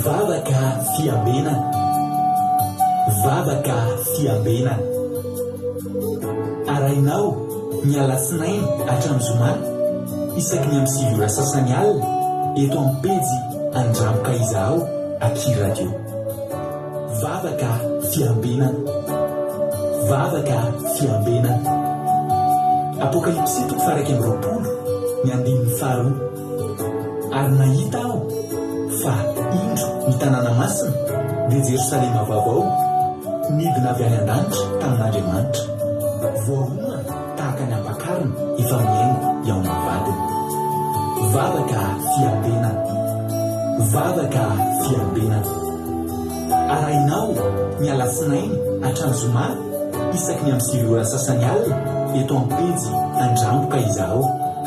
Vavaka fiambena, vavaka fiambena. Arainao ny alatsinainy hatramin'ny zoma isaky ny amin'ny 7 ora sasany alina eto amin'ny pejy Andramoka Izaho Aky Radio. Vavaka fiambena, vavaka fiambena. Apokalipsy 1:20 ny 5. Ary nahita aho fa indro ny tanàna masina dia Jerosalema vaovao nidina avy any an-danitra tamin'Andriamanitra, voaomana tahaka ny ampakarina efa miaingo eo amin'ny vadiny. Vavaka fiambena, vavaka fiambena. Arainao ny alatsinainy hatramin'ny zoma isaky ny amin'ny 7 ora sasany alina eto amin'ny pejy Andramoka Izaho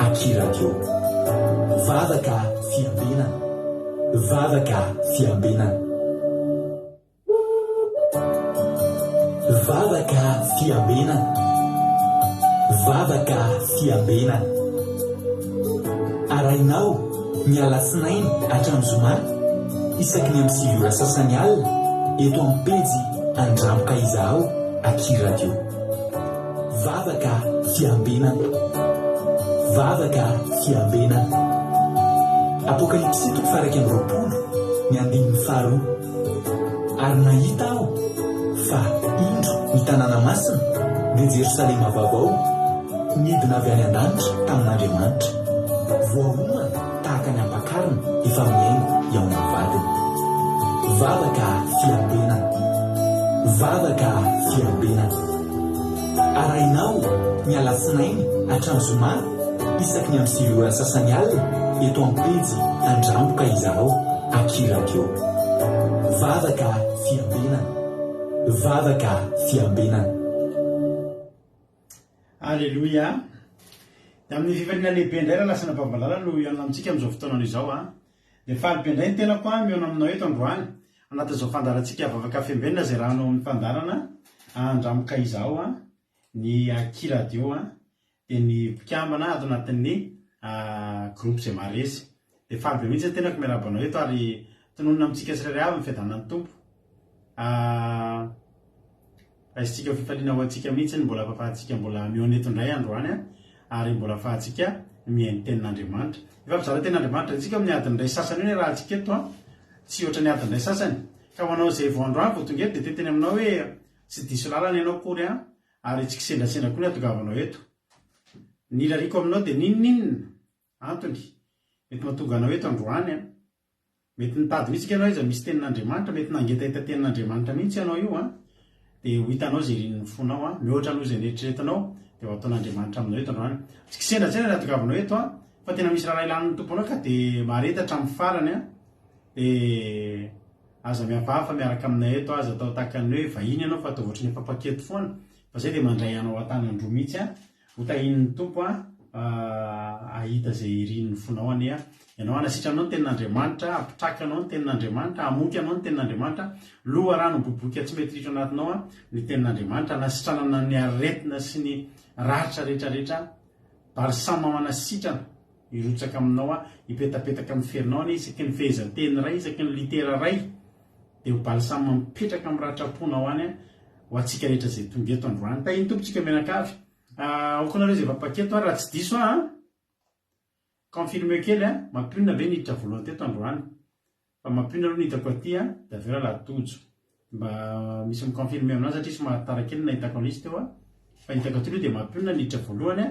Aky Radio. Vavaka fiambena, vavaka fiambena. Vavaka fiambena, vavaka fiambena. Arainao ny alatsinainy hatramin'ny zoma isaky ny amin'ny 7 ora sasany alina eto amin'ny pejy Andramoka Izaho Aky Radio. Vavaka fiambena, vavaka fiambena. Apokalipsy 1:20 ny 5. Ary nahita aho fa indro ny tanàna masina dia Jerosalema vaovao nidina avy any an-danitra tamin'Andriamanitra, voaomana tahaka ny ampakarina efa miaingo eo amin'ny vadiny. Vavaka fiambena, vavaka fiambena. Arainao ny alatsinainy hatramin'ny zoma isaky ny amin'ny 7 ora sasany alina eto amin'ny pejy Andramoka Izaho Aky Radio. Vavaka fiambena, vavaka fiambena. Alleluia. Da amin'ny fifaliana lehibe indray raha lasana babalala no ianona amintsika amin'izao fotoanana izao a. Dia falibe indray ny tenako a mihaona aminao eto androany anatin'izao fandarantsika vavaka fiambena izay raha no amin'ny fandarana Andramoka Izaho a, ny Aky Radio a, dia ny mpikambana ato anatin'ny groupe izay maresy. Dia falibe mihitsy ny tenako miarabanao eto ary tononona amintsika tsirairay avy ny fiadanan'ny tompo. Raisitsika fifaliana ho antsika mihitsy ny mbola afafahantsika mbola mihaona eto indray androany a, ary mbola afahantsika mihaino tenin'Andriamanitra. Efa mizara tenin'Andriamanitra isika amin'ny adin'iray sasany io raha antsika eto a, tsy ohatra ny adin'iray sasany. Ka ho anao izay vao androany vao tonga eto dia teteny aminao hoe tsy diso lalana ianao akory a, ary tsy kisendasenda koa ny atongavanao eto. Ny lariko aminao dia ninninna antony mety mahatonga anao eto androany a. Mety nitady mihitsy ianao iza misy tenin'Andriamanitra, mety nangetahita tenin'Andriamanitra mihitsy ianao io a, dia ho hitanao izay irin'ny fonao a, mihoatra aloha izay neritreretinao dia ho ataon'Andriamanitra aminao eto androany. Tsy kisendratsena ny atongavanao eto a, fa tena misy raha ilan'ny tomponao ka dia maharetatra amin'ny farany a. Dia aza mihafahafa miaraka aminay eto, aza atao tahaka ny hoe vahiny ianao fa atao ohatry ny efa-paketo foana, fa izay dia mandray anao an-tanandroa mihitsy a, ho tahin'ny tompo a ahita izay irin'ny fonao any a. Ianao anasitra anao ny tenin'Andriamanitra, ampitraka anao ny tenin'Andriamanitra, amoky anao ny tenin'Andriamanitra, loha rano boboka tsy mety ritra anatinao a ny tenin'Andriamanitra, anasitranana ny aretina sy ny raritra rehetrarehetra, balsama manasitrana irotsaka aminao a, ipetapetaka amin'ny ferinao ny isaky ny fehezanteny ray, isaky ny litera ray, dia ho balsama mipetraka amin'ny ratraponao any a, ho antsika rehetra izay tonga eto androany. Tahiny tompontsika menakavy. Okonareo izay vapaketo a, raha tsy diso a, confirme kely a, mampionina ve niditra voalohany teto androany? Fa mampionina aloha nitako aty a, dia aveo raha latojo. Mba misy miconfirme aminazy satria sy mahatara kely nahitako an'izy teo a, fa hitako aty aloha dia mampionina niditra voalohany a,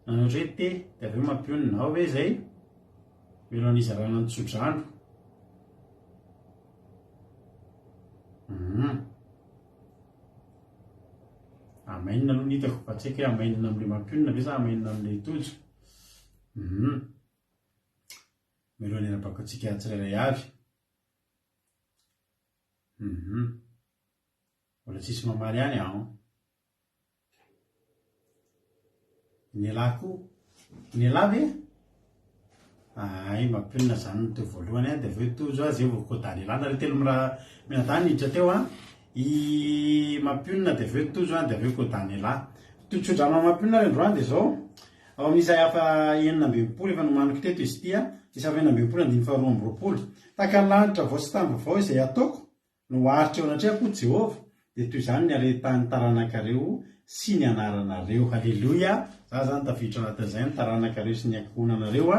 nanao hoe te, dia aveo mampionina ao hoe izay mialohan'ny izarana ny tsodrano. Amainina aloha nitako, fa tsy haiko hoe amainina amin'ilay mampionina ve sa amainina amin'ilay tojo. Mialohan'ny arabako antsika tsirairay avy. Mbola tsisy mamaly ihany aho. Ny alahy koa, ny alahy ve? Ay, mampionina izany no teo voalohany a, dia aveo tojo a, zay vao kodany alahy na telo minadany niditra teo a, i mampionina dia aveo tojo a, dia aveo kodany alahy. Totsodrama mampionina ry androany dia izao ao amin'Isaia 9:20 efa nomaniko teto izy ity a, 1922 taka lanitra vao sy tambavao izay ataoko no aritra eo anatrehako Jehova dia toy izany ny aretan'ny taranakareo sy ny anaranareo. Halleloia. Za zany tafiditra anatin'izay ny taranakareo sy ny ankohonanareo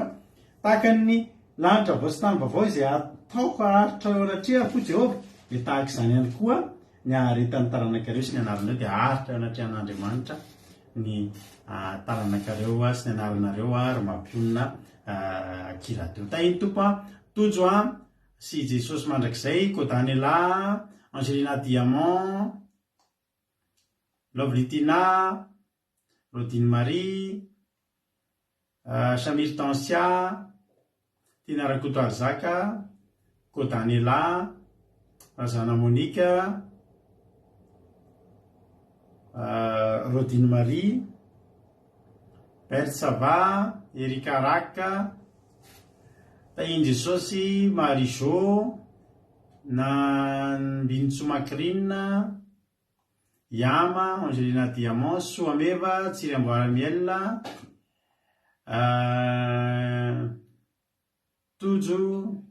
tahaka ny lanitra vao sy tambavao izay ataoko aritra eo anatrehako Jehova dia tahaka izany ihany koa ny aretan'ny taranakareo sy ny anaranareo dia aritra eo anatrehan'Andriamanitra ny taranakareo sy ny anaranareo ary mampionona kirateo. Tahiny tompo tojo sy Jesosy mandrakizay, Kodanela, Angelina Diamant, Lovlitina, Rodine Marie, Samir Tansia, Tina Rakoto Arzaka, Kodanela, Razana Monika, Rodine Marie, Bert Sava, Erika Raka, tahiny Jesosy, Marijo, na Binitso Makrina, Yama, Angelina Diamant, Soameva, Tsiriamboaramiel, Tojo,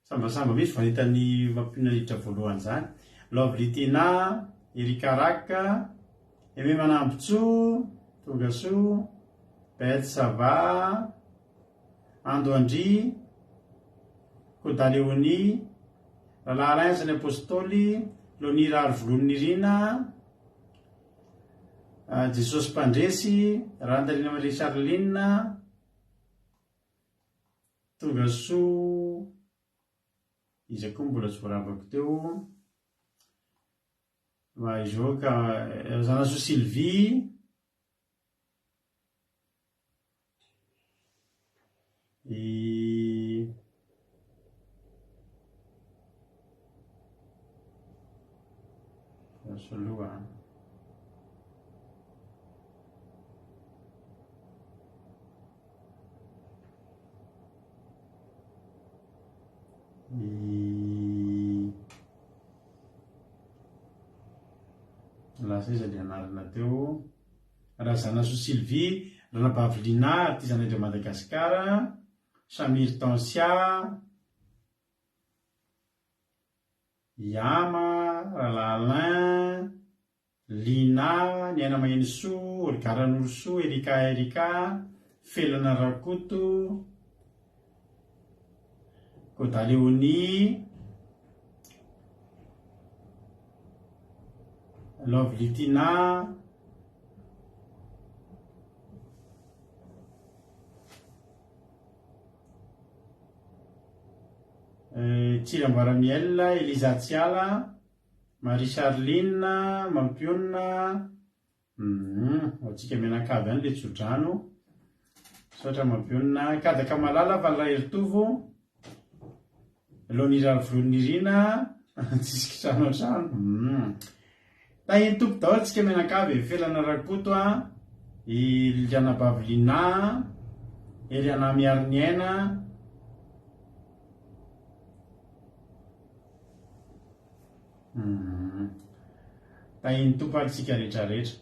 sambasamba misy vanitany mampina ritra voalohany zany. Lovlitina, Erika Raka, Eme Manambotso, Tongaso, Bet Sava, Ando Andry, Kodaleoni, Lalaalain sy ny apôstôly, Lonira Arvolonirina, Jesosy Mpandresy, Randalina Marie Charline, Tongasoa, izy koa mbola tsy voaravako teo, izao ka Zanasoa Sylvie, soloa lasa izy le anarana teo raha Zanasoa Sylvie, Rana Bavelina, artisan'andre Madagasikara, Samir Tansia, Yama, Alain, Lina, Niana Mainisoa, Garanorsoa, Erika, Felana Rakoto, Kodaleoni, Lovlitina, Tsiriamboaramiel, Eliza Tsiala, Marie Charline, Mampiona, atsika menakavy any le tsodrano, sotra Mampiona, Kadaka Malala, Valra Eritovo, Lonira Arvolonirina, tsisiktrano trano. Tahiny tompo daholo tsika menakavy, Felana Rakoto, Iliana Bavelina, Eliana Miariniaina, tahiny tompo arytsika rehetrarehetra.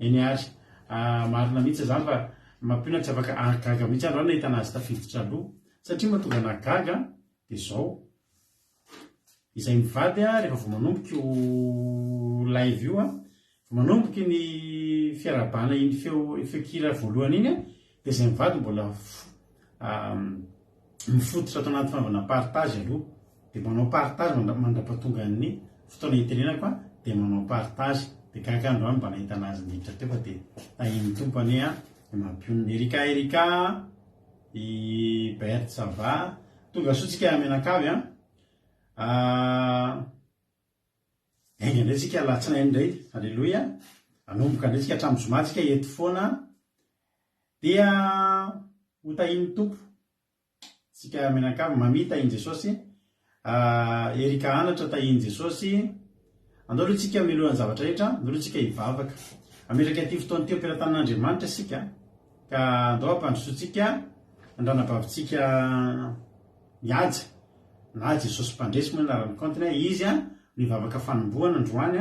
Eny ary marina mihitsy zany fa mampiona tsy afaka agaga mihitsy andro nahita anazy tafiditra aloha satria mahatonga nagaga dia zao izay mivady rehefa vao manomboky io live io vao manomboky ny fiarabana iny feokira voalohany iny dia izay mivady mbola mifototra ato anaty fanaovana partage aloha dia manao partage mandrapatonga ny fotoana hitenenako dia manao partage dia kakandro any mba nahita anazy niditra teo fa dia tahiny tompony mampion'ny Erika, i Bert Sava, tonga sotsika menakavy ainga indray tsika latsinainy indray, halleloia, anomboka indray tsika hatramin'ny zoma tsika eto foana dia ho tahiny tompo tsika menakavy mamita tahiny Jesosy, Erika anatra tahiny Jesosy, andao aloha tsika milohan'ny zavatra rehetra, andao aloha tsika hivavaka ametraka ty fotoana teo ampiaratan'Andriamanitra sika ka andao ampandrosoantsika andranabavitsika mihaja na Jesosy Mpandresy moa anarany kontiny izy mivavaka fanombohana androany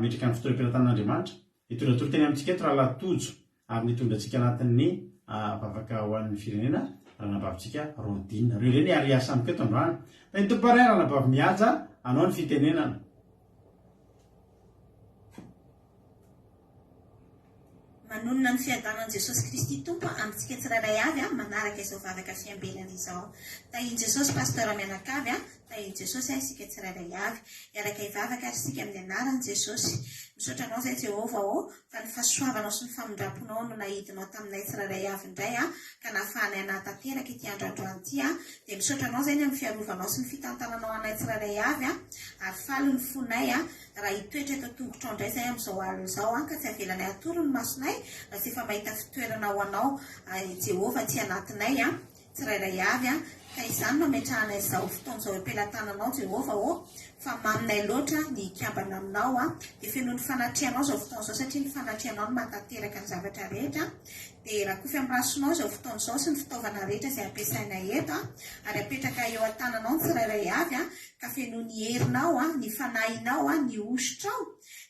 metraka ny fotoana ampiaratan'Andriamanitra. Itondratoro teny amintsika eto raha latojo ary nitondratsika anatin'ny vavaka ho an'ny firenena ranabavitsika rodina reo reny ariasa amiko eto androany fa ny tomporay ranabavy mihaja anao ny fitenenana. Manonona ny fiadanan'i Jesosy Kristy tompo amintsika tsirairay avy manaraka izao vavaka fiambelana izao. Tahian Jesosy pasteur mianakavy tahian Jesosy isika tsirairay avy iaraka hivavaka ary isika amin'ny anaran'i Jesosy. Misaotra anao izay Jehova fa ny fahasoavanao sy ny famindraponao no nahidinao taminay tsirairay avy indray ka nahafahanay hanatanteraka ity androandroany ity dia misaotra anao izay ny amin'ny fiarovanao sy ny fitantananao anay tsirairay avy ary faly ny fonay raha hitoetra eto tongotrao indray izay amin'izao alina izao ka tsy avelanay atoro ny masonay raha tsy efa mahita fitoerana ho anao Jehova tsy anatinay tsirairay avy ka izany mametrahanay izao fotoana izao ampelantananao Jehova fa maminay loatra ny ikambana aminao dia fenoa ny fanatrianao izao fotoana izao satria ny fanatrianao no mahatanteraka ny zavatra rehetra dia raha koa fiambrasonao izao fotoana izao sy ny fitaovana rehetra izay ampiasainay eto ary apetraka eo an-tananao ny tsirairay avy ka fenoa ny herinao ny fanahinao ny osotrao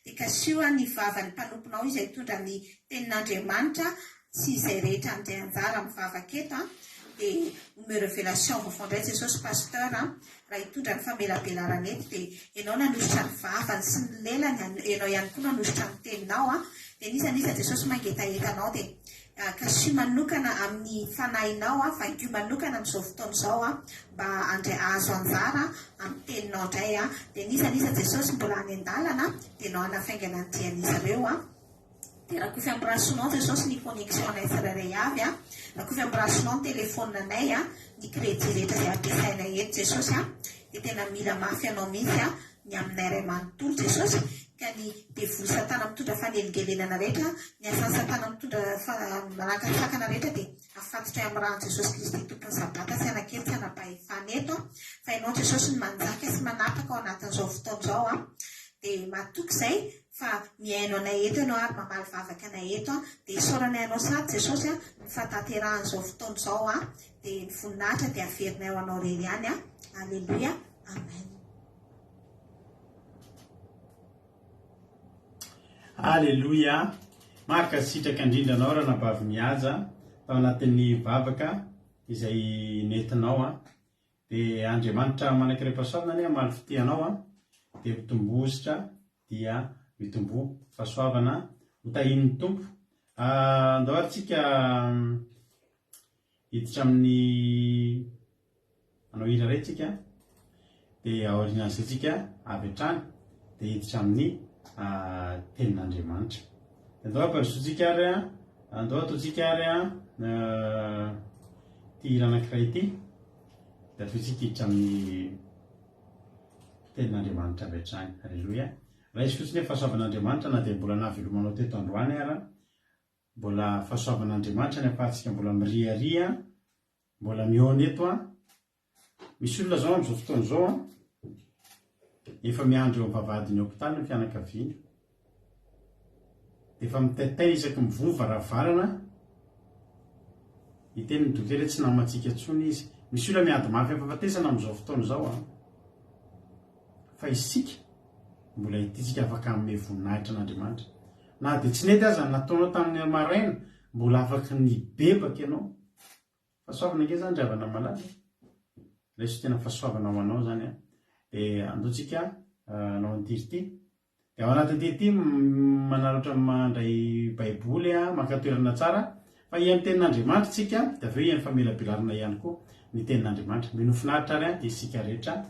dia kasioa ny vavan'ny mpanomponao izay tondra ny tenin'Andriamanitra sy izay rehetra andeha anjara amin'ny vavaketo dia ome révélation vaovao Jesosy pasteur raha hitondra ny famelabelarana eto dia ianao nanositra ny vavany sy ny lelany ianao ihany koa nanositra ny teninao dia nisanisa Jesosy mangetahetanao dia kasio manokana amin'ny fanahinao fa io manokana amin'izao fotoana izao mba azo anjara amin'ny teninao indray dia nisanisa Jesosy mbola any an-dalana dia ianao hanafaingana ny dian'izareo dia raha koa fiambrasonao Jesosy ny connexion anay tsirairay avy raha koa fiambrasonao ny telefônina anay ny crédit rehetra izay ampiasainay eto Jesosy dia tena mila mafy anao mihitsy ny aminay ray manontolo Jesosy ka ny devoly satana mitondra faneligelenana rehetra ny asan'ny satana mitondra manakasakana rehetra dia afatotra amin'ny rano Jesosy Kristy tompony sabata sy anakely tsy anapahefana eto fa ianao Jesosy ny manjaka sy manapaka ao anatin'izao fotoana izao dia matoky izay fa miaino anay eto ianao ary mamaly vavaka anay eto dia isaoranay anao sady Jesosy ny fahatanteran'izao fotoana izao dia ny voninahitra dia averinay ho anao rery ihany Alleluia, amen. Alleluia, marika sitraka indrindra anao ranabavy mihaja tao anatin'ny vavaka izay nentinao dia Andriamanitra manankiram-pahasoavana ny amaly fitianao dia mitombositra dia mitombo fahasoavana hotahin'ny tompo. Andao atsika hiditra amin'ny anao hira ray tsika dia aorianan'izay tsika avy hatrany dia hiditra amin'ny tenin'Andriamanitra. Andao amparisotsika ary andao ataotsika ary ty hira anankiray ity dia atoitsika hiditra amin'ny tenin'Andriamanitra avy hatrany. Alleluia. Raha izy fotsiny hoe fahasoavan'Andriamanitra na dia mbola nahavelomanao teto androany ary mbola fahasoavan'Andriamanitra ny ahafahantsika mbola miriaria mbola mihaona eto misy olona zao amin'izao fotoana izao efa miandro eo amin'ny vavahadiny hôpitaly ny fianakaviany dia efa mitaitaina isaky mivova rahavarana hiteny ny dokotera tsy namantsika intsony izy. Misy olona miady mafy ampafatesana amin'izao fotoana izao fa isika mbola hititsika afaka amin'ny voninahitra an'Andriamanitra na dia tsy nety aza nataonao tamin'ny maraina mbola afaka ny bebaka ianao. Fahasoavana nge zany dravana malaza ilay tena fahasoavana ho anao zany dia andotsika nao an'ity dia ao anatin'ity manaratra mandray baiboly mankatoerana tsara fa ian'ny tenin'Andriamanitra tsika dia aveo ian'ny famelabelarana ihany koa ny tenin'Andriamanitra. Mino finaritra ary dia isika rehetra.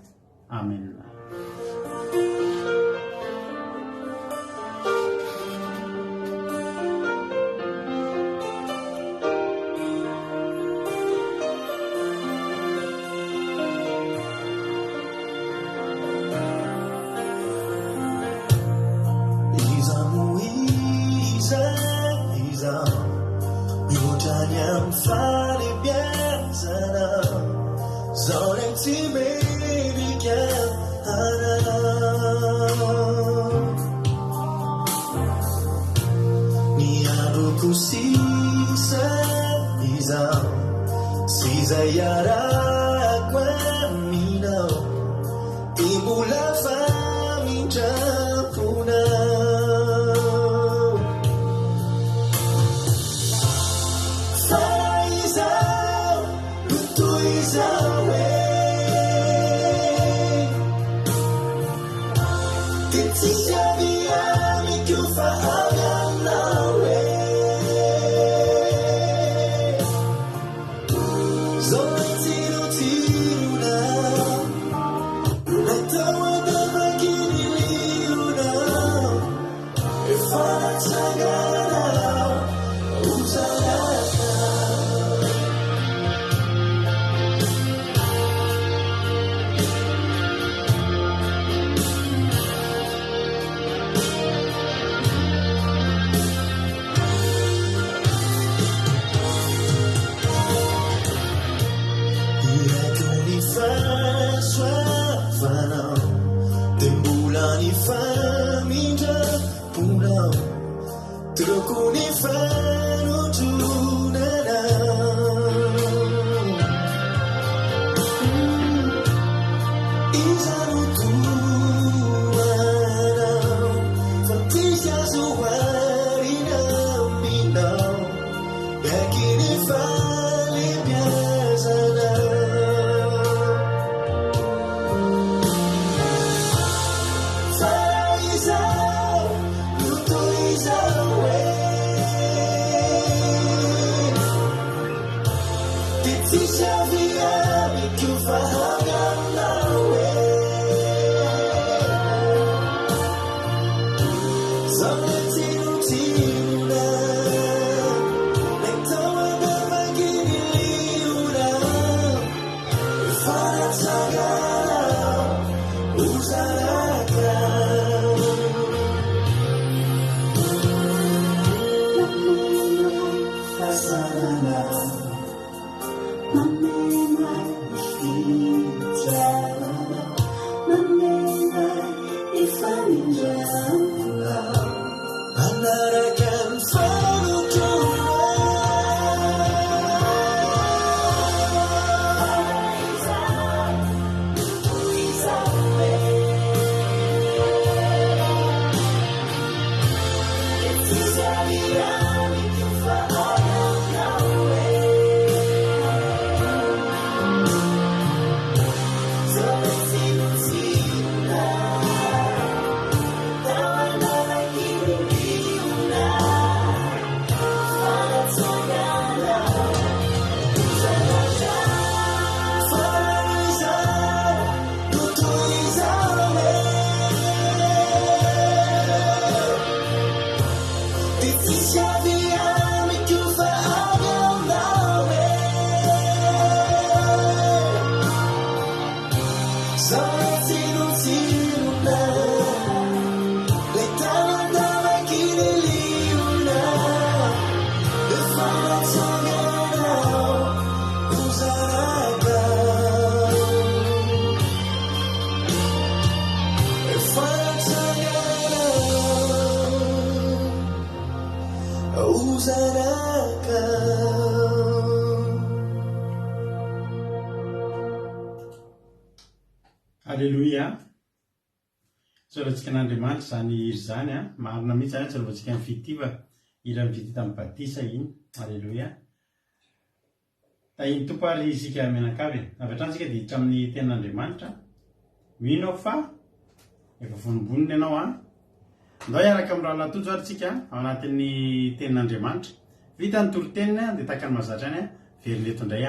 Amen. Fire! Alleloia. Sorantsika n'Andriamanitra zany iry zany marina mihitsy zany tsorovantsika ny fitiva iran'ny vity tamin'ny batisa iny. Alleloia. Da iny tompo ary isika menakavy avatrantsika dia hiditra amin'ny tenin'Andriamanitra. Mino aho fa efa vonimboniny ianao andao hiaraka amin'ny raha latojo ary tsika ao anatin'ny tenin'Andriamanitra. Vita ny toroteniny dia tahaka ny mahazatra any veryleto indray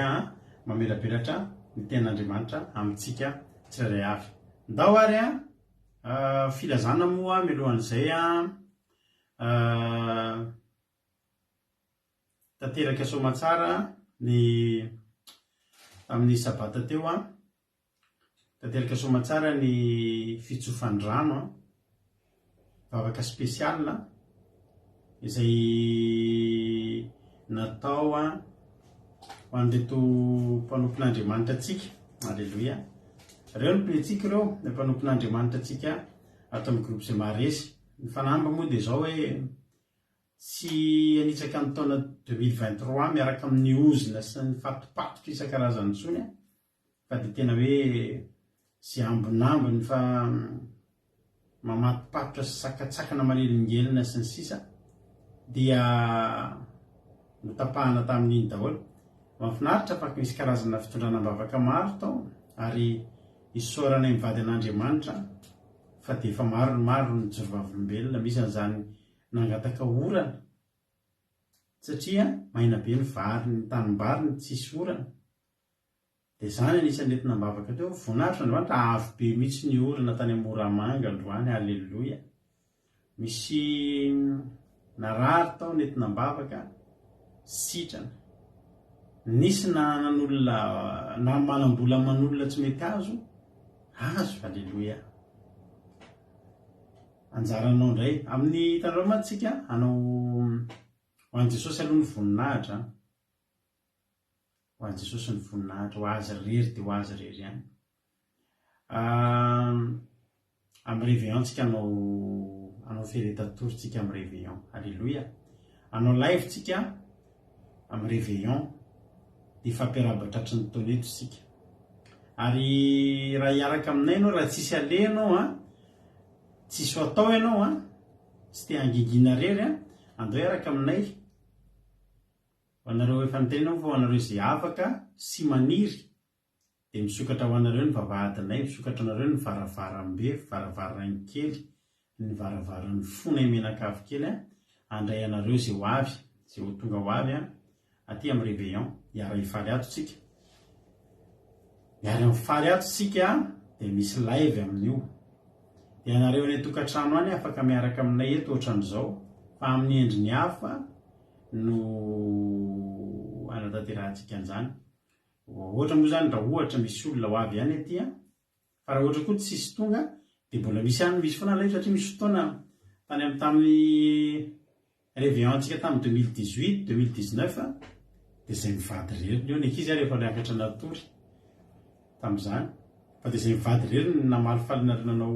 mamelabelatra ny tenin'Andriamanitra amintsika tsirairay avy. Ndao ary filazana moa milohan'izay tanteraka somatsara ny amin'ny sabata teo tanteraka somatsara ny fitsofandrano vavaka spesial izay natao ho an'reto mpanompon'Andriamanitra atsika. Alleloia. Reo ny mpinetsika ireo ny mpanompon'Andriamanitra atsika ato amin'ny groupe izay maharesy. Ny fanamba moa dia zao hoe tsy anitsaka ny taona 2023 miaraka amin'ny ozina sy ny fatopatotra isan-karazany intsony fa dia tena hoe sy ambonambony fa mamatopatotra sy sakatsakana manelingelina sy ny sisa dia notapahana tamin'iny daholo. Mahafinaritra fa misy karazana fitondranam-bavaka maro tao ary isorana mivady an'Andriamanitra fa dia efa maro ny jorovavolombelona misy an'izany nangataka orana satria maina be ny vary ny tanimbariny tsisy orana. Dia zany anisan'ny entinam-bavaka teo voninahitra Andriamanitra avo be mihitsy ny orana tany Moramanga androany. Alleloia. Misy narary tao ny entinam-bavaka sitrana nisy nan'olona na manambola man'olona tsy mety azo. Alleloia. Anjaranao indray amin'ny hitanao mantsika anao ho an'i Jesosy aloha ny voninahitra ho an'i Jesosy ny voninahitra ho azy rery dia ho azy rery ihany. Amin'ny réveillon tsika anao feretatorytsika amin'ny réveillon. Alleloia. Anao live tsika amin'ny réveillon dia fampiarabatra ny taoneto tsika. Ary raha hiaraka aminay ianao raha tsisy alenao tsisy ho atao ianao tsy te hangingina rery andao hiaraka aminay. Ho anareo efa nitenao fa ho anareo izay afaka sy maniry dia misokatra ho anareo ny vavahadinay, misokatra anareo ny varavarambe, varavarany kely, ny varavaran'ny fonay menakavy kely andray anareo izay ho avy, izay ho tonga ho avy aty amin'ny réveillon. Hiara hifaly ato tsika. Miara mifaly ato tsika dia misy live amin'io. Dia anareo any tokantrano any afaka miaraka aminay eto ohatran'izao fa amin'ny endriny hafa no anatanterantsika an'izany. ohatra moa zany raha ohatra misy olona ho avy ihany aty fa raha ohatra koa tsisy tonga dia mbola misy ihany misy foana ilay satria misy fotoana tany amin'ny tamin'ny réveillon-ntsika tamin'ny 2018 2019 dia izay mivady reriny eo ny ankizy rehefa niakatra natory tamin'izany fa dia izay mivady reriny namalifaly nanao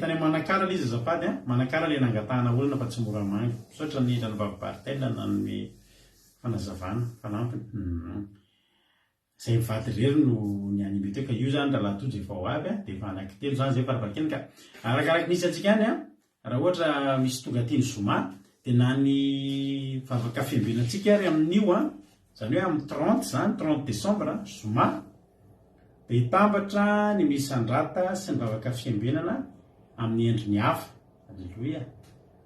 tany manakara ilay izy azafady manakara ilay nangatahana olona fa tsy mora mangy misaotra ny ilana vavibaritaina nanome fanazavana fanampiny izay mivady rery no ny anime teo ka io zany raha latojo efa ho avy dia efa anankitelo zany zay farafarakeny ka arakaraky nisy antsika any raha ohatra misy tonga tiany zoma dia na ny vavaka fiambenantsika ary amin'io zany hoe amin'ny 30 zany 30 décembre zoma dia hitambatra ny misy andrata sy ny vavaka fiambenana amin'ny endriny hafa alleloia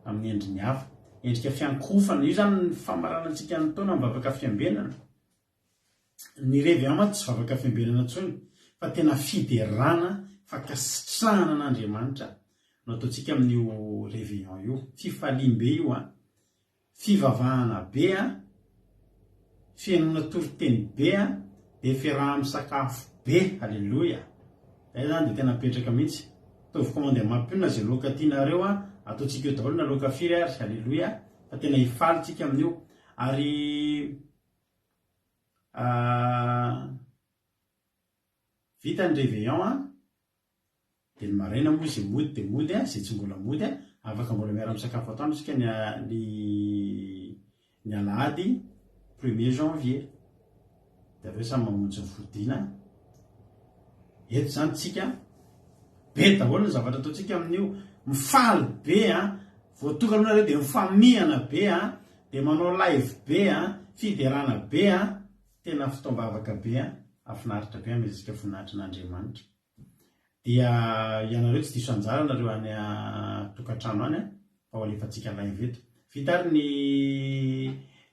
amin'ny endriny hafa endrika fiankofana io zany ny famaranantsika ny taona amin'ny vavaka fiambenana ny réveillon tsy vavaka fiambenana intsony fa tena fiderana fakasitrahana an'Andriamanitra no ataontsika amin'io réveillon io fifaliam-be io fivavahana be fiainana toriteny be dia fiaraha amin'ny sakafo be alleloia zay zany dia tena petraka mihitsy ataovy commande mampionina zay loka tianareo ataontsika eo daholo na loka firy ary alleloia fa tena hifalitsika amin'io ary vita ny réveillon dia ny maraina moa izay mody dia mody izay tsy mbola mody afaka mbola miara misakafo atoandro isika ny alahady 1er janvier dia aveo samy mamonjy ny fodiana eto zany tsika be daholo ny zavatra ataontsika amin'io mifaly be voatonga aloha nareo dia mifamihana be dia manao live be fiderana be tena fotoam-bavaka be afinaritra be amezasika voninahitrin'Andriamanitra dia ianareo tsy diso anjara nareo any tokantrano any fa ho alefantsika live eto vita ary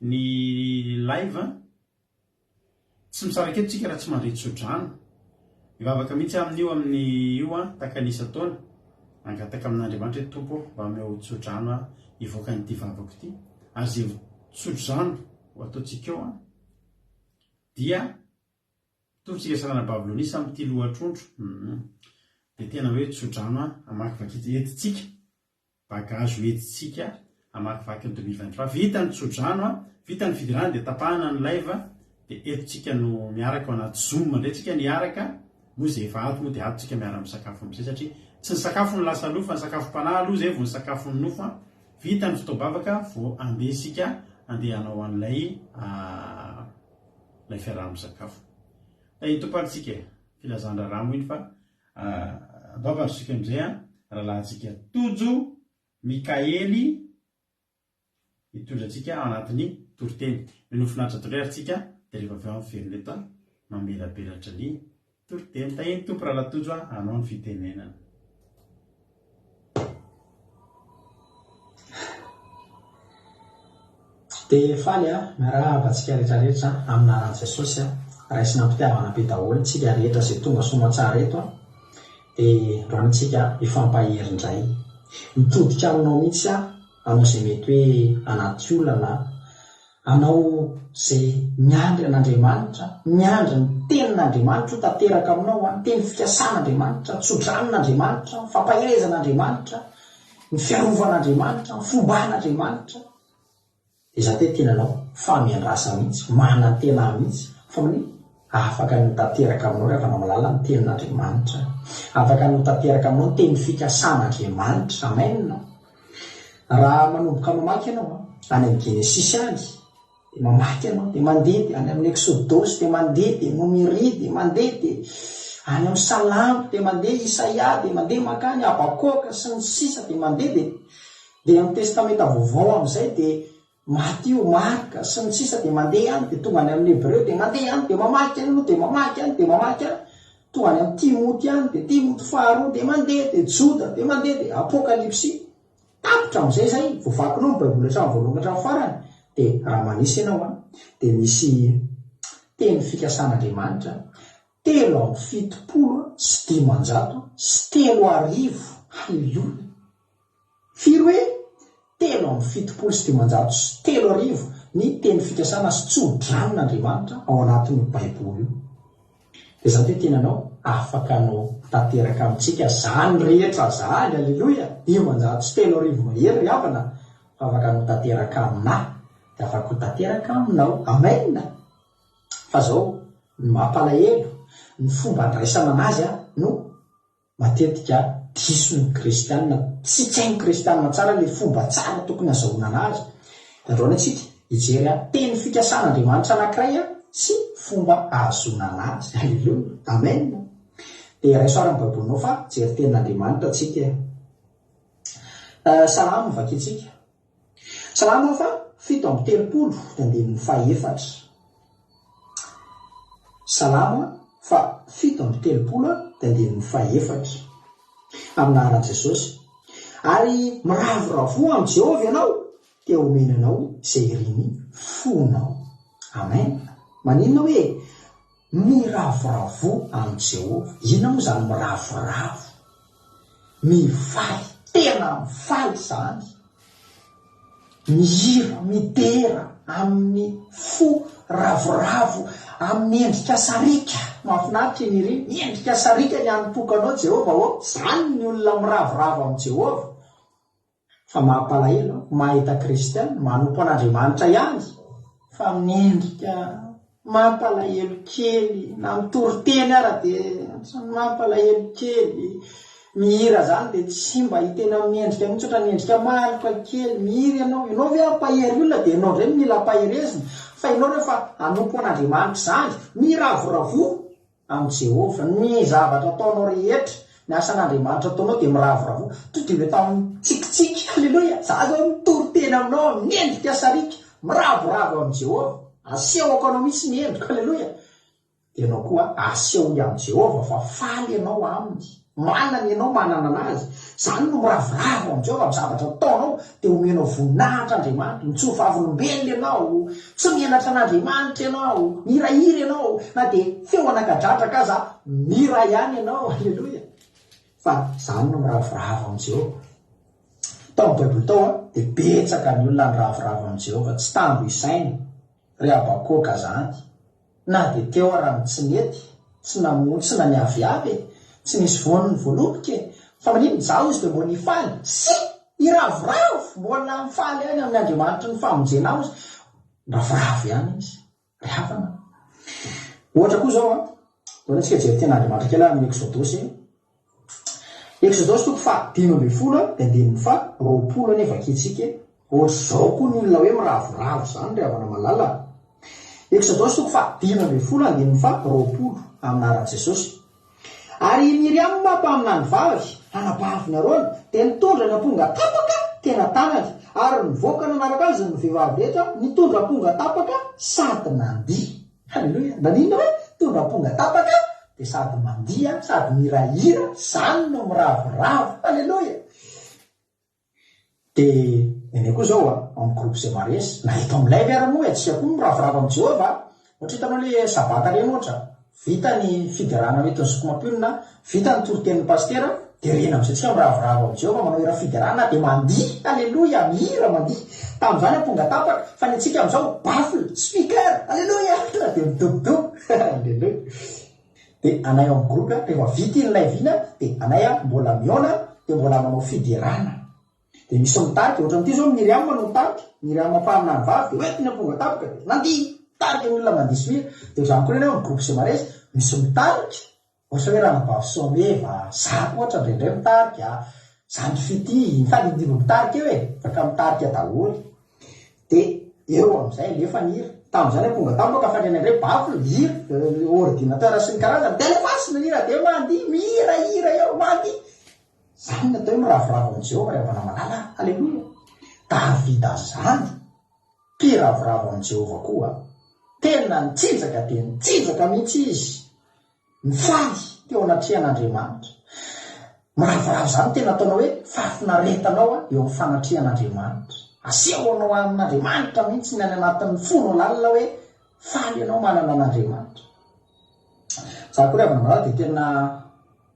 ny live tsy misaraketo tsika raha tsy mandre tsodrano mivavaka mihitsy amin'io amin'ny io takanisa taona angataka amin'Andriamanitra hoe tompo mba meo tsodrano ivoaka nyity vavako ity ary zay tsodrano ho ataontsika eo dia tovitsika sarana babilonisa amin'ity lohatrondro dia tena hoe tsodrano amakivaky etitsika bagazo etitsika amakivaky ny 2023 vita ny tsodrano vita ny fidirana dia tapahana ny live dia etotsika no miaraka ao anaty zoom indray tsika niaraka moa izay efa ato moa dia atotsika miara misakafo amin'izay satria tsy ny sakafo ny lasa lofa ny sakafo mpanahy aloha zay vo ny sakafo ny nofo vita ny fotoam-bavaka vo andeha isika andeha hanao an'ilay fiaraha misakafo itopatsika filazandra ramo iny fa andovantsika amin'izay rahalahantsika tojo Mikaely hitondrantsika ao anatin'ny toriteny minofinaritra toray ary tsika dia rehefa avy ao amin'ny verina eto mamelabelatra ny toriteny tahiny tompo raha latojo anao ny fitenenana dia faly miarahaba antsika rehetrarehetra amina aran'i Jesosy raisina mpitiavana be daholo tsika rehetra izay tonga somatsara eto dia roanitsika ifampaherinindray mitodika aminao mihitsy anao izay mety hoe anaty olana anao izay miandry an'Andriamanitra miandry ny tenin'Andriamanitra ho tanteraka aminao ny teny fikasàn'Andriamanitra tsodran'Andriamanitra fampahirezan'Andriamanitra ny fiarovan'Andriamanitra ny fomban'Andriamanitra dia za tena anao fa miandrasa mihitsy manantena mihitsy fa miny afaka ny tanteraka aminao rehefa anao malala ny tenin'Andriamanitra afaka ny tanteraka aminao ny teny fikasàn'Andriamanitra amen raha manomboka mamaky ianao any amin'ny Genesis any dia mamaky ianao dia mandeha dia any amin'ny Exodus dia mandeha dia Nomeri dia mandeha dia any amin'ny Salamo dia mandeha Isaia dia mandeha makany Abakoka sy ny sisa dia mandeha dia amin'ny testamenta vaovao amin'izay dia Matio Marka sy ny sisa dia mandeha any dia tonga any amin'ny Hebreo dia mandeha any dia mamaky any dia mamaky any dia mamaky any tonga any amin'ny Timoty any dia Timoty faharoa dia mandeha dia Joda dia mandeha dia Apokalipsy tapitra amin'izay zay voavakinao ny baiboly hatramin'ny voalohany hatramin'ny farany dia raha manisy ianao dia misy teny fikasàn'Andriamanitra 3:7 sy 500 sy 3,000 halleluia firy hoe 3:7 sy 500 sy 3,000 ny teny fikasana sy tsodranin'Andriamanitra ao anatin'ny Baiboly io. Dia zany hoe tenanao afaka anao tanteraka amintsika zany rehetra zany, aleloia. Io manjary tsy telo arivo mahery havana, fa afaka anao tanteraka aminahy, dia afaka ho tanteraka aminao. Amen. Fa zao mampalahelo ny fomba andraisana anazy no matetika dison'ny kristianina, tsy tsain'ny kristianina tsara le fomba tsara tokony azahoana anazy. Androany antsika hijery teny fikasan'Andriamanitra anankiray sy fomba ahazoana anazy. Aleluia. Amen. Dia raisoarany baibolinao fa jery tenin'Andriamanitra atsika. Salamo vakitsika. Salamo fa 7:30 dia 4. Salamo fa 7:30 dia 4. Aminaran'i Jesosy. Ary miravoravo amin'ny Jehovah ianao, dia omenanao izay riny fonao. Amen. Maninona hoe miravoravo amin'ny Jehovah? Inona moa zany miravoravo? Mifaly, tena mifaly zany. Mihira, midera amin'ny fo ravoravo, amin'ny endrika sarika. Mahafinaritra iny ry, miendrika sarika ny anompokanao Jehovah ao. Zany ny olona miravoravo amin'ny Jehovah. Fa mampalahelo mahita kristiana manompo an'Andriamanitra ihany, fa miendrika mampalahelo kely, na mitory-teny ara dia mampalahelo kely. Mihira zany dia tsy mba hitena miendrika mihitsy, ohatran'ny miendrika maloka kely. Mihira ianao hoe ampahery olona dia ianao ndray mila ampaherezina, fa ianao rehefa anompo an'Andriamanitra zany, miravoravo amin'ny Jehovah. Ny zavatra ataonao rehetra, ny asan'Andriamanitra ataonao dia miravoravo. To dia mety amin'ny tsikitsiky. Aleluia. Za zao mitory-teny aminao, miendrika sarika, miravoravo amin'ny Jehovah. Asehoko anao mihitsy ny endriko. Aleluia. Dia ianao koa aseho amin'ny Jehovah fa faly ianao aminy. Manana ianao manana anazy. Zany no miravoravo amin'ny Jehovah amin'ny zavatra ataonao, dia omenao voninahitra Andriamanitra. Mitsofa avolombelona ianao, tsy mianatra an'Andriamanitra ianao, mihirahira ianao, na dia feo anakadratraka aza mira ihany ianao. Aleluia. Fa zany no miravoravo amin'ny Jehovah. Tao amin'ny Baiboly tao dia betsaka ny olona miravoravo amin'ny Jehovah. Tsy tambo isainy ry Abakoka zany, na dia teo raha tsy nety, tsy namono, tsy naniaviavy, tsy nisy voany voaloboka, fa manino zaho izy dia mbola nifaly. Sy iravoravo, mbola mifaly ihany amin'ny Andriamanitra ny famonjena azy, ravoravo ihany izy. Ry havana. Ohatra koa zao toa antsika jery ten'Andriamanitra kely amin'ny Exodosy. Exodosy toko 5:10 dia 20 nefa vakitsika. Ohatra zao koa ny olona hoe miravoravo zany ry havana malala. Exodosy toko 5:10 dia 20 aminaran'i Jesosy. Ary Miriam mampaminany vavy, anabaviny Arona, dia nitondra ny amponga tapaka tena tanany, ary nivoaka nanaraka azy ny vehivavy rehetra nitondra amponga tapaka sady nandiha. Halleluja. Nanina hoe tondra amponga tapaka dia sady mandiha sady mirahira, zany no miravoravo. Halleluja. Dia ene koa zao amin'ny groupe izay maresy, na eto amin'ilay miara-moa atsika koa miravoravo amin'ny Jehovah. Ohatra hitanao le sabata reny ohatra, vita ny fiderana metony sokomapionina, vita ny toroten'ny pastera, dia rena amin'izay tsika miravoravo amin'ny Jehovah, manao hira fiderana dia mandihy. Aleloia, mihira mandihy. Tamin'izany amponga tapaka, fa ny antsika amin'izao baffle, speaker. Aleloia, dia midobodobo. Aleloia. Dia anay amin'ny groupe rehefa vita ilay vina, dia anay mbola miona, dia mbola manao fiderana. Dia misy mitarika, ohatra amin'ity zao Miriam manao mitarika, Miriam mampaminany vavy, dia hoentiny amponga tapaka, nandihy. Tarika ny olona mandihy smira. Dia zany koa reny amin'ny groupe izay maresy, misy mitarika. Ohatra hoe ranabavy someva, zako ohatra indraindray mitarika, zany fity, mifanidino mitarika eo afaka mitarika daholo. Dia eo amin'izay alefa ny hira. Tamin'izany amponga tapaka fa indraindray baffle, hira, ordinateur sy ny karazany, telefasy ny hira, dia mandihy, mihira eo, mandihy. Zany natao hoe miravoravo amin'ny Jehovah rehefa malala. Aleluia. Davida zany mpiravoravo amin'ny Jehovah koa. Tena nitsinjaka dia nitsinjaka mihitsy izy, mifaly teo anatrihan'Andriamanitra. Miravoravo zany tena ataonao hoe fafinaretanao eo amin'ny fanatrihan'Andriamanitra. Asehonao amin'Andriamanitra mihitsy ny any anatin'ny fonao lalina hoe faly ianao manana an'Andriamanitra. Za koa rehefa namalala dia tena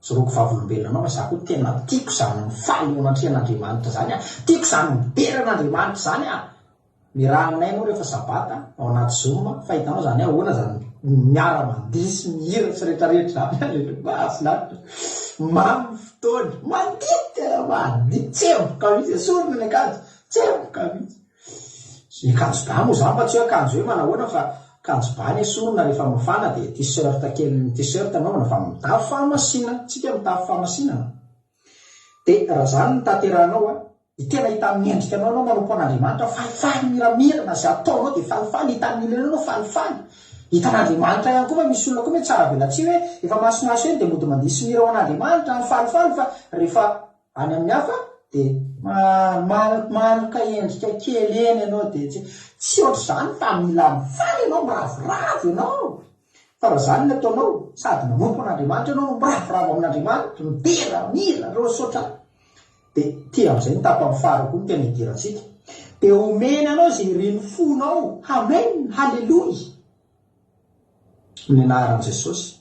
zoroko vavolombelona anao, fa za koa tena tiako zany mifaly eo anatrihan'Andriamanitra zany, tiako zany mibery an'Andriamanitra zany. mirahanay anao rehefa sabata ao anaty zoma fa hitanao zany ahoana zany miara mandihy sy mihira sy rehetrarehetra zany mahafinaritra mamy fotoana mandity mandihy tsemboka mihitsy sorona ny akanjo tsemboka mihitsy akanjo ba moa zany fa tsy hoe akanjo hoe manahoana fa akanjo ba ny sorona rehefa mafana dia t-shirt kely t-shirt anaovana fa mitafy fahamasinana tsika mitafy fahamasinana dia raha zany ny tanterahanao tena hitan'ny endrikanao anao manompo an'Andriamanitra falifaly miramirana zay ataonao dia falifaly hitan'ny ilana anao falifaly hitan'Andriamanitra ihany koa fa misy olona koa hoe tsara velatsy hoe efa masomaso eny dia mody mandihy sy mira ao an'Andriamanitra ny falifaly fa rehefa any amin'ny hafa dia manuka endrika kely eny ianao dia tsy ohatr' izany fa mila mifaly ianao miravoravo ianao fa raha zany ny ataonao sady manompo an'Andriamanitra ianao no miravoravo amin'Andriamanitra midera mira rosotra dia ty amin'izay ny tapam-fara koa ny tena idirantsika dia omena anao zay reny fonao amen halleloia ny anaran'i Jesosy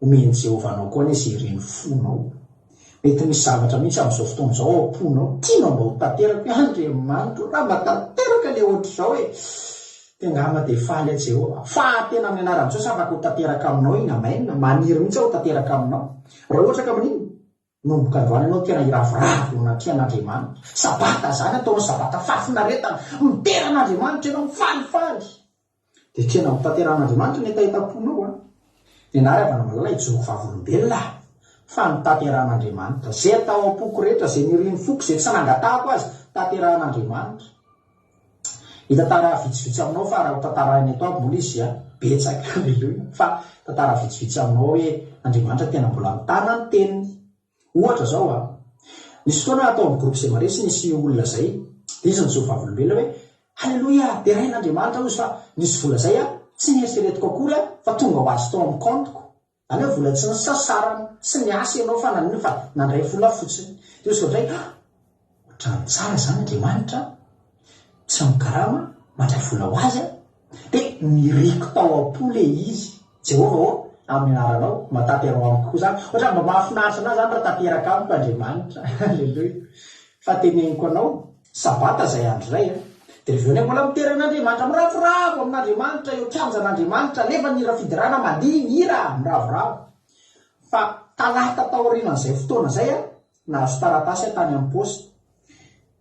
omeny Jehovah anao koa ny zay reny fonao mety misy zavatra mihitsy amin'izao fotoana izao ao amponao tianao mba ho tanteraka hoe Andriamanitra raha mba tanteraka le ohatr'izao hoe tengama dia faly a Jehovah fa tena amin'ny anaran'i Jesosy afaka ho tanteraka aminao iny amen maniry mihitsy ho tanteraka aminao raha ohatra ka amin'iny nomboka androany ianao tena iravoravo natỳ an'Andriamanitra sabata zany ataonao sabata fafinaretana miteran'Andriamanitra ianao mifalifaly dia tena mitanteran'Andriamanitra ny etaetaponao ny anary avana malala hijoko vavolombelona fa nitanteran'Andriamanitra zay atao am-poko rehetra zay niriny foko zay tsy nangatahako azy tanteran'Andriamanitra hitantara vitsivitsy aminao fa raha ho tantarany eto aby mbola izy betsaka aleloia fa tantara vitsivitsy aminao hoe Andriamanitra tena mbola mitana ny teniny ohatra zao nisy fotoana atao amin'ny groupe Semare sy nisy olona zay dia izy nijoro vavolombelona hoe halleloia dia rain'Andriamanitra izy fa nisy vola zay tsy nieritreretiko akory fa tonga ho azy tao amin'ny compteko any hoe vola tsy ny sasarana sy ny asa ianao fa nanino fa nandray vola fotsiny dia izy kodray ohatrany tsara zany Andriamanitra tsy mikarama mandray vola ho azy dia miriko tao am-pole izy Jehovah amin'ny anaranao matanterao amiko koa zany ohatra mba mahafinaritra anazy zany raha tanteraka amiko Andriamanitra alleloia fa teneniko anao sabata zay andro zay dia rehefa mbola miteran'Andriamanitra miravoravo amin'Andriamanitra eo kianjan'Andriamanitra lefa nira fidirana mandihy mira miravoravo fa talata tao aorianan'izay fotoana zay nahazo taratasy tany amin'ny poste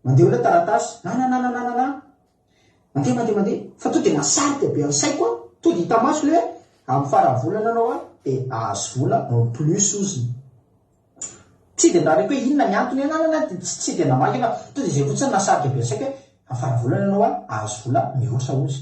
mandeha olona taratasy nananananana mandeha fa to dia nasarika be any saiko to dia hita maso le amin'ny farany volana anao dia ahazo vola en plus oziny tsy dia ndareko hoe inona ny antony ananana tsy dia namaky fa to dia zay fotsiny nasarika be saika hoe amin'ny farany volana anao ahazo vola mihoatra ozy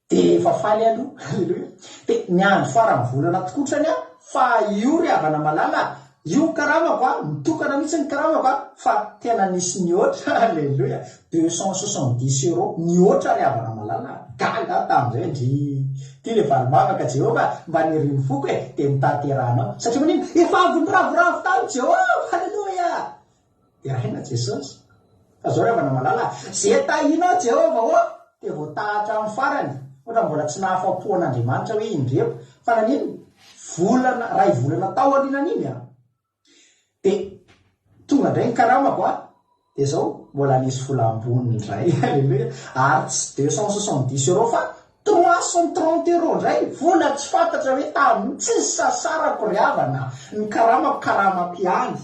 dia efa faly aloha alleloia dia ny andro farany volana tokotrany fa io ry havana malala io karamako mitokana mihitsy ny karamako fa tena nisy nihoatra alleloia 270 € nihoatra ry havana malala gaga tamin'izay ndry ty le valomavaka Jehovah mba niriny foko dia mitanteranao satria manino efa avy miravoravo tany Jehovah halleloia dia raina Jesosy fa zao ry havana malala zay tahinao Jehovah dia voatahatra amin'ny farany ohatra mbola tsy nahafapo an'Andriamanitra hoe indrepo fa nanino volana ray volana tao arinan'iny dia tonga indray ny karamako dia zao mbola nisy vola amboniny indray alleluia ary tsy 270 € fa 330 € indray vola tsy fantatra hoe tamin'ny tsy sasarako ry havana ny karamako karamako ihany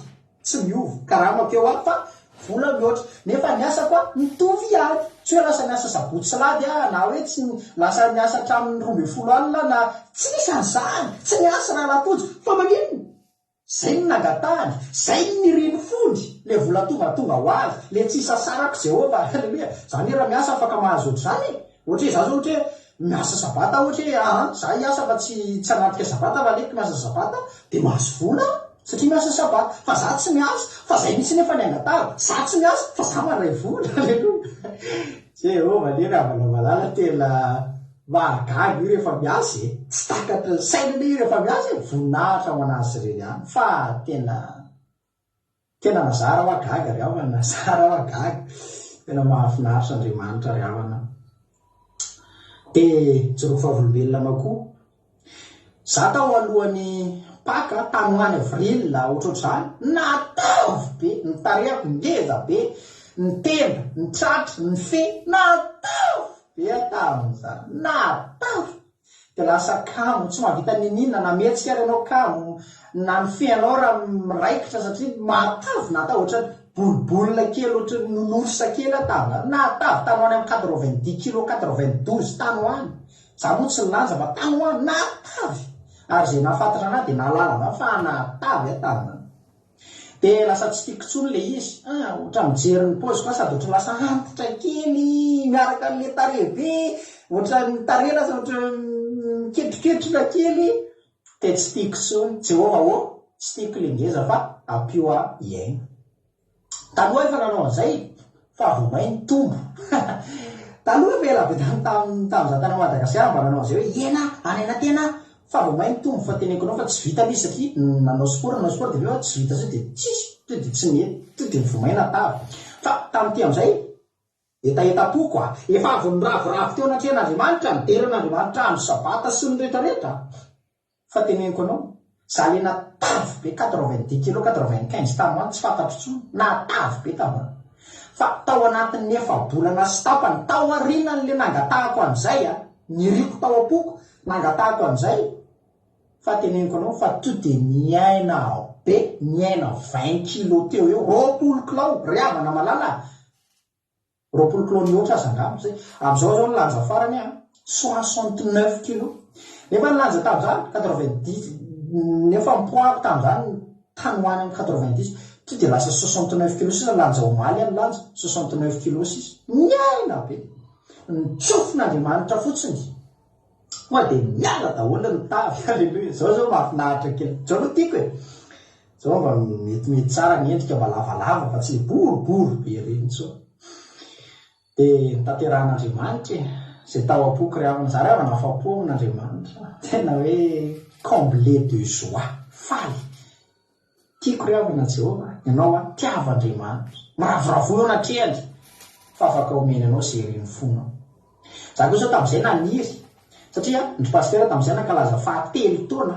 tsy miova karamako eo fa vola mihoatra nefa ny asako mitovy ihany tsy hoe lasa niasa sabotsy salady na hoe tsy lasa niasa hatramin'ny 12 alina na tsy nisy an'izany tsy niasa raha latojo fa manino zay ny nangatahany zay ny riny fondy le vola tonga ho azy le tsy sasarako Jehovah alleluia zany raha miasa afaka mahazo ohatr' zany ohatra hoe za zao ohatra hoe miasa sabata ohatra hoe za hiasa fa tsy anatika sabata fa aleko miasa sabata dia mahazo vola satria miasa sabata fa za tsy miasa fa zay misy nefa ny angatahako za tsy miasa fa za mandray vola alleluia Jehovah le raha malala tena mahagaga io rehefa miasa tsy takatra saina io rehefa miasa voninahitra ho anazy ireny ihany fa tena nazara ho agaga ry havana nazara ho agaga tena mahafinaritra Andriamanitra ry havana dia joroko fahavolombelona anao koa za tao alohan'ny paka tany hoany avril ohatrohatr'izany nataovy be nitarehako ngeza be ny tenda, ny tratra, ny fe, natao be tamin'izany, natao dia lasa kamo tsy mahavita ninina na mihetsika ary ianao kamo na ny feanao raha miraikitra satria matavy natao ohatra bolibolina kely ohatra nonorsa kely atavy natavy tany hoany amin'ny 90 kilo 92 tany hoany za moa tsy nilanja fa tany hoany natavy ary zay nafantatra anahy dia nalala fa natavy atavy dia lasa tsy tiako tsony le izy ohatra mijery ny paozy koa sady ohatra lasa antitra kely miaraka n'le tarehibe ohatra ny tarehy lasa ohatra miketroketroka kely dia tsy tiako tsony Jehova tsy tiako le ngeza fa ampio iaina taloha efa nanao an'izay fa vomay ny tombo taloha fa ela be tamin'izaho tany Madagasikara mba nanao an'izay hoe iena any anatena fa vomay ny tombo fa teneko anao fa tsy vita le satria nanao sport dia tsy vita zay dia tsisy dia tsy mety dia vomay natavy fa tamin'ity amin'izay etaetapoko efa avy niravoravo teo anaty an'Andriamanitra nideran'Andriamanitra andro sabata sy ny rehetrarehetra fa teneniko anao za le natavy be 90 kilo 95 tamin'any tsy fantatro tsony natavy be tamin'any fa tao anatin'ny efa-bolana sy tapany tao aorianan'le nangatahako an'izay niriko tao am-poko nangatahako an'izay fa teneniko anao fa to dia niaina be niaina 20 kilo teo eo 20 kilao riavana malala 20 kilao mihoatra aza angamo zay amin'izao zao nilanja farany 69 kilo nefa nilanja tamin'izany 90 nefa mipoako tamin'izany tany hoany amin'ny 90 to dia lasa 69 kilo sisa lanja omaly nilanja 69 kilo sisa niaina be nitsofin'Andriamanitra fotsiny hoa dia miala daholo ny tavy aleloia zao mahafinaritra kely zao no tiako zao mba metimety tsara ny endrika mba lavalava fa tsy boribory be reny tsao dia nitanterahan'Andriamanitra zay tao am-poko riavana za riavana afa-po amin'Andriamanitra tena hoe comblé de joie faly tiako riavana Jehova ianao tiava-Andriamanitra miravoravo eo anatrehany fa afaka omeny anao zay reny fonao za koa zao tamin'izay naniry satria ny pasteur tamin'izay nankalaza fahatelo taona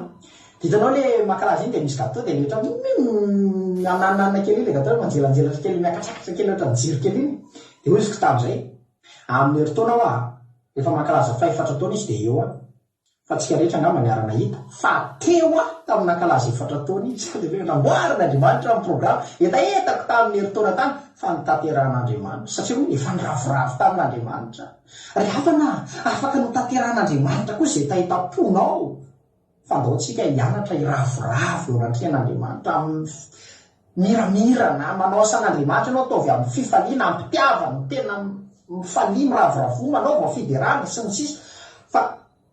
ditanao le mankalaza iny dia misy gâteau dia rehetra nananana kely iny le gâteau manjelanjelatra kely miakatsakatra kely ohatra jiro kely iny dia oziko tamin'izay amin'ny herintaona aho rehefa mankalaza fa-efatra taona izy dia eo fa tsika rehetra angamba niarana hita fa teo tamin'ny nankalaza 4 taona izy sady hoe namboaran'Andriamanitra amin'ny programa etaetako tamin'ny herintaona tany fa nitanteran'Andriamanitra satria hoe efa niravoravo tamin'Andriamanitra riavana afaka notanteran'Andriamanitra koa izay tahitaponao fandaotsika hianatra iravoravo eo anatrehan'Andriamanitra miramira na manao san'Andriamanitra anao ataovy amin'ny fifaliana ampitiavana tena mifalia miravoravo manao fiderana sy ny sisa fa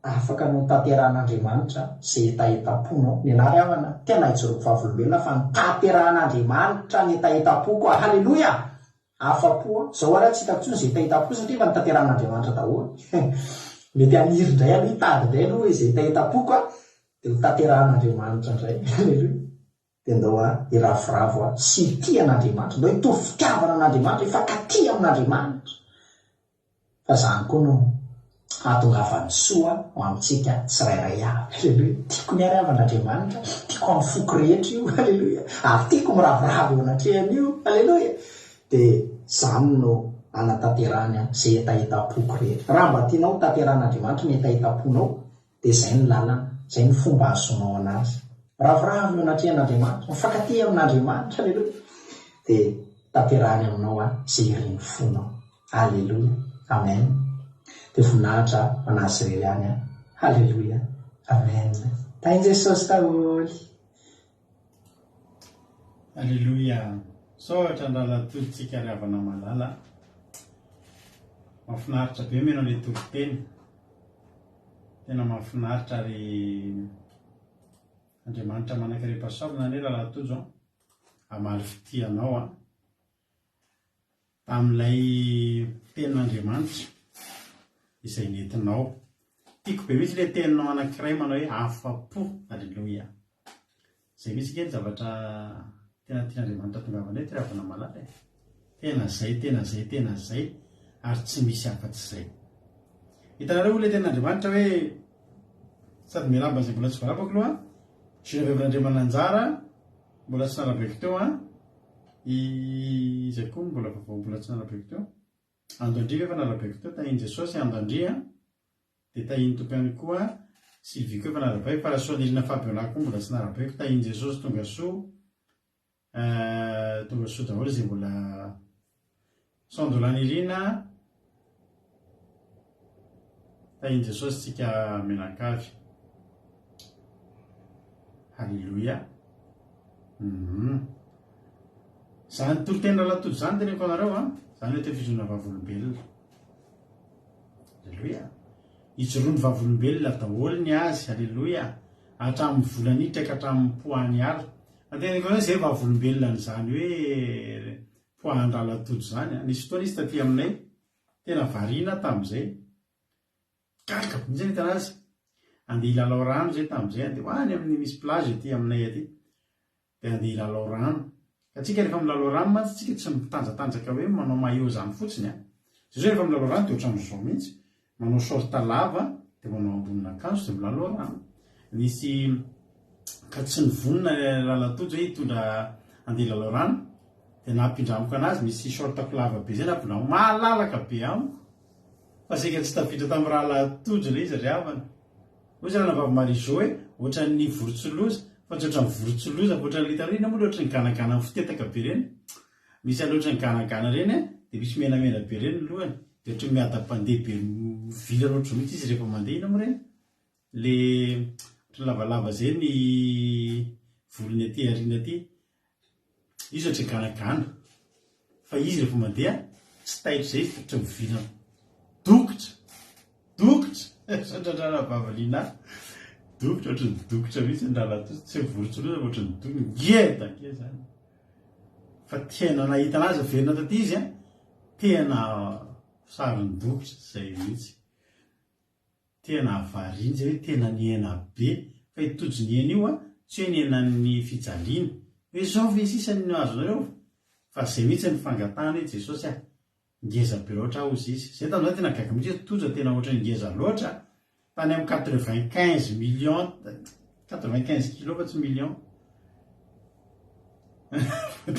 afaka notanteran'Andriamanitra zay etaetaponao nenary avana tena hijoroko vavolombelona fa nitanteran'Andriamanitra ny etaetapoko halleloia afa-po zao ara tsy hitako tsony zay etaetapo satria fa nitanteran'Andriamanitra daholo mety aniry indray aloha hitady indray aloha izay etaetapoko dia nitanteran'Andriamanitra indray halleloia dia ndao iravoravo sy tia an'Andriamanitra ndao hitovy fitiavana an'Andriamanitra ifankaty amin'Andriamanitra fa zany koa no atongavany soa ho amintsika tsirairay avy halleloia tiako ny ariavan'Andriamanitra tiako amin'ny foko rehetra io halleloia ary tiako miravoravo eo anatrehany io halleloia dia zany no anatanterany zay etaetapoko rehetra raha mba tianao tanteran'Andriamanitra ny etaetaponao dia zay ny lalana zay ny fomba azonao anazy ravoravo eo anatrehan'Andriamanitra mifankaty amin'Andriamanitra halleloia dia tanterany aminao zay reny fonao halleloia amen dia voninahitra manazy irery any halleloia amen tainy Jesosy taholy halleloia sohatra andralatoditsika riavana malala mahafinaritra be menao le tokoteny tena mahafinaritra ry Andriamanitra manankarem-pahasaorana ane lalatojo amaly fitianao amin'ilay tenin'Andriamanitra izay nentinao tiako be mihitsy le teninao anankiray manao hoe afa-po halleloia zay misy kely zavatra tena tian'Andriamanitra tongavana ety riavana malala tena zay ary tsy misy afa-tsy zay hitanareo le tenin'Andriamanitra hoe sady milamba zay mbola tsy voalabako aloha sinavevon'Andriamananjara mbola tsy nalabeko teo izay koa mbola vaovao tsy nalabeko teo andandria efa nalabeko teo tahiny Jesosy andandria dia tahiny tompo ihany koa Sylvie koa efa nalabeko fa Rasoanirina Fabiola koa mbola tsy nalabeko tahiny Jesosy tonga soa daholo izay mbola Sandolanirina tahiny Jesosy tsika menakavy. Halleluia. Zany toro-tena latody zany teneko anareo zany hoe tefizona vavolombelona. Halleluia. Ijoroany vavolombelona daholo ny azy. Halleluia. Hatramin'ny volanitra ka hatramin'ny poany ala. Antenako hoe zay vavolombelona zany hoe poandra latody zany. Nisy fotoana izy taty aminay tena variana tamin'izay. Kalaka mihitsy tanazy. Andeha hilalao rano zay tamin'izay andeha hoany amin'ny misy plage aty aminay aty. Dia andeha hilalao rano. Ka tsika rehefa milalao rano mantsy tsika tsy mitanjatanjaka hoe manao maillot zany fotsiny Zay rehefa milalao rano dia ohatran'izao mihitsy. Manao short lava dia manao ambonin'akanjo dia milalao rano. Nisy ka tsy nivonona lalatody hoe hitondra andeha hilalao rano dia nampindramiko anazy misy short lava be zay nampindramiko malalaka be amiko. Fa sika tsy tafiditra tamin'ny raha latody ilay izy ry havana. Ohatsy raha navavy Marizao hoe ohatran'ny vorotsiloza fa tsy ohatran'ny vorotsiloza fa ohatran'ny litarina moa ohatran'ny ganagana fitetaka be reny. Misy alohatran'ny ganagana reny dia misy menamena be reny lohany. Dia ohatran'ny miadam-pandeha be vila loatra mihitsy izy rehefa mandeha ina moa reny. Le ohatran'ny lavalava zay ny volony aty aoriana aty. Izy ohatran'ny ganagana. Fa izy rehefa mandeha tsy taitra zay izy ohatran'ny vila dokotra sandradrana bavaliana dokotra ohatran'ny dokotra mihitsy ny rahalatody tsy vorotsiloza fa ohatran'ny dokotra ngeda zany. Fa tena nahita anazy averina taty izy tena sariny dokotra zay mihitsy. Tena avariany zay hoe tena niena be fa itojo ny ena io tsy hoe niena ny fijaliana hoe zao ve sisany ny azo nareo fa zay mihitsy ny fangatahana hoe Jesosy ngeza be loatra ozy izy. Zay tamin'izay tena gaga mihitsy toja tena ohatran'ny ngeza loatra tany amin'ny 95 millions 95 kilos fa tsy millions.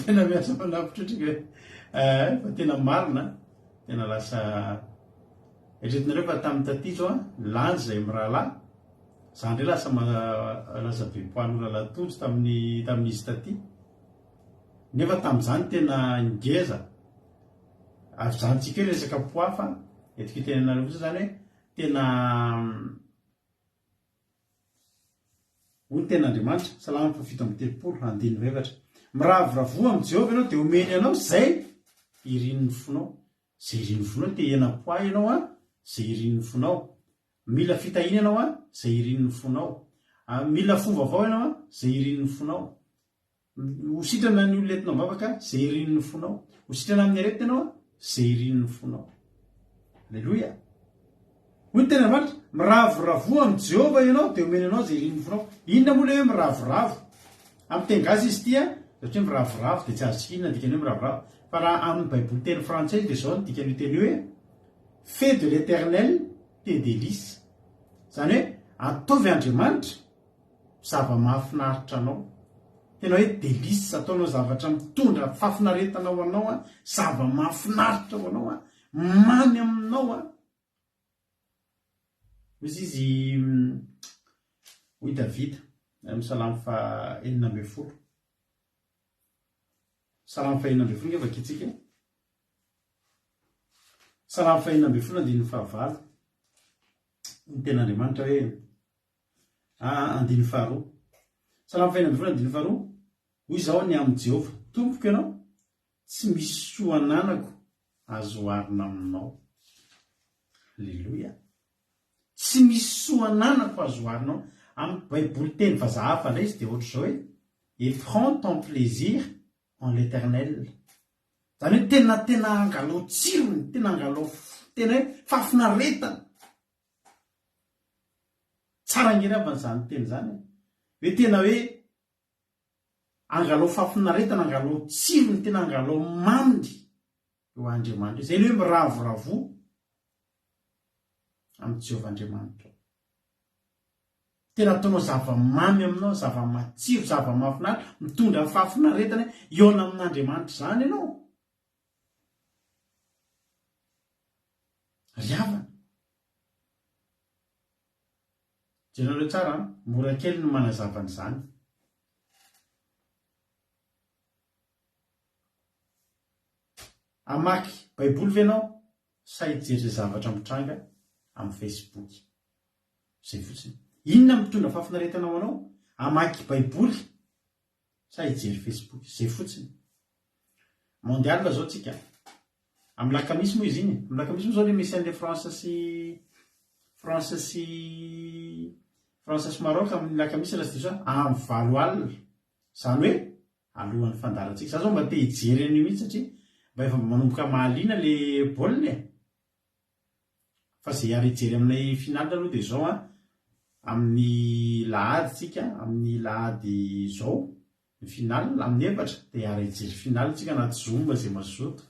Tena miasa manapitra otrika fa tena marina tena lasa eretinareo fa tamin'ny taty zao lanjy zay mirahalahy zany ndray lasa be poan'olona latody tamin'izy taty nefa tamin'izany tena ngeza. Avy zany tsika hoe resaka poafa etika tena nareo zany hoe tena hoy tena Andriamanitra Salamo 7:30 miravoravoa amin'ny Jehovah ianao dia omeny anao zay irinin'ny fonao. Zay irinin'ny fonao te hena poa ianao zay irinin'ny fonao. Mila fitahina ianao zay irinin'ny fonao. Mila fo vaovao ianao zay irinin'ny fonao. Hositrana ny olonetinao mavaka zay irinin'ny fonao. Hositrana amin'ny arety ianao zay irinin'ny fonao. Halleluia. Hoy tena Andriamanitra miravoravoa amin'ny Jehovah ianao dia omeny anao zay irinin'ny fonao. Inona moa ilay hoe miravoravo? Amin'ny teny gasy izy ity satria miravoravo dia tsy azo tsika inona dikany hoe miravoravo. Fa raha amin'ny Baiboly teny frantsay dia zao ny dikany teny hoe fais de l'Éternel tes délices. Zany hoe ataovy Andriamanitra zava-mahafinaritra anao. Tena hoe délice ataonao zavatra mitondra fahafinaretana ho anao zava-mahafinaritra ho anao mamy aminao Izy izy hoy Davida amin'ny Salamo 4:40. Salamo 4:40 ngefa kitsika. Salamo 4:9 ny tena Andriamanitra hoe 9:2. Salamo 4:9 hoy izao ny amin'ny Jehovah tompoko ianao tsy misy soananako azo oharina aminao. Halleluia. Tsy misy soananako azo oharinao. Amin'ny Baiboly teny vazaha hafa indray izy dia ohatr'izao hoe et prends ton plaisir en l'Éternel. Zany hoe tena angalao tsirony, tena angalao tena hoe fahafinaretana. Tsara ngeravana zany teny zany hoe tena hoe angalao fahafinaretana, angalao tsirony, tena angalao maminy eo Andriamanitra. Zay hoe miravoravo amin'ny Jehovah Andriamanitra. tena ataonao zava-mamy aminao, zava-matsiro, zava-mafinaritra, mitondra fahafinaretana eona amin'Andriamanitra zany ianao. Riavana. Jereo tsara, mora kely no manazava an'izany. Amaky baiboly ve ianao sa hijery zavatra mitranga amin'ny Facebook? Zay fotsiny. Inona mitondra fahafinaretana ho anao? Amaky baiboly sa hijery Facebook? Zay fotsiny. Mondial zao tsika. Amin'ny lakamisy moa izy iny. Amin'ny lakamisy moa zao le misy an'le France sy Maroc amin'ny lakamisy raha sy diso amin'ny 20 alina. Zany hoe alohan'ny fandarantsika. Za zao mba te hijery an'io mihitsy satria mba efa manomboka mahaliana le baolina. Fa zay ary hijery aminay finale aloha dia zao amin'ny lahady tsika, amin'ny lahady zao ny finale amin'ny 4 dia ary hijery finale tsika anaty Zoom zay mazoto.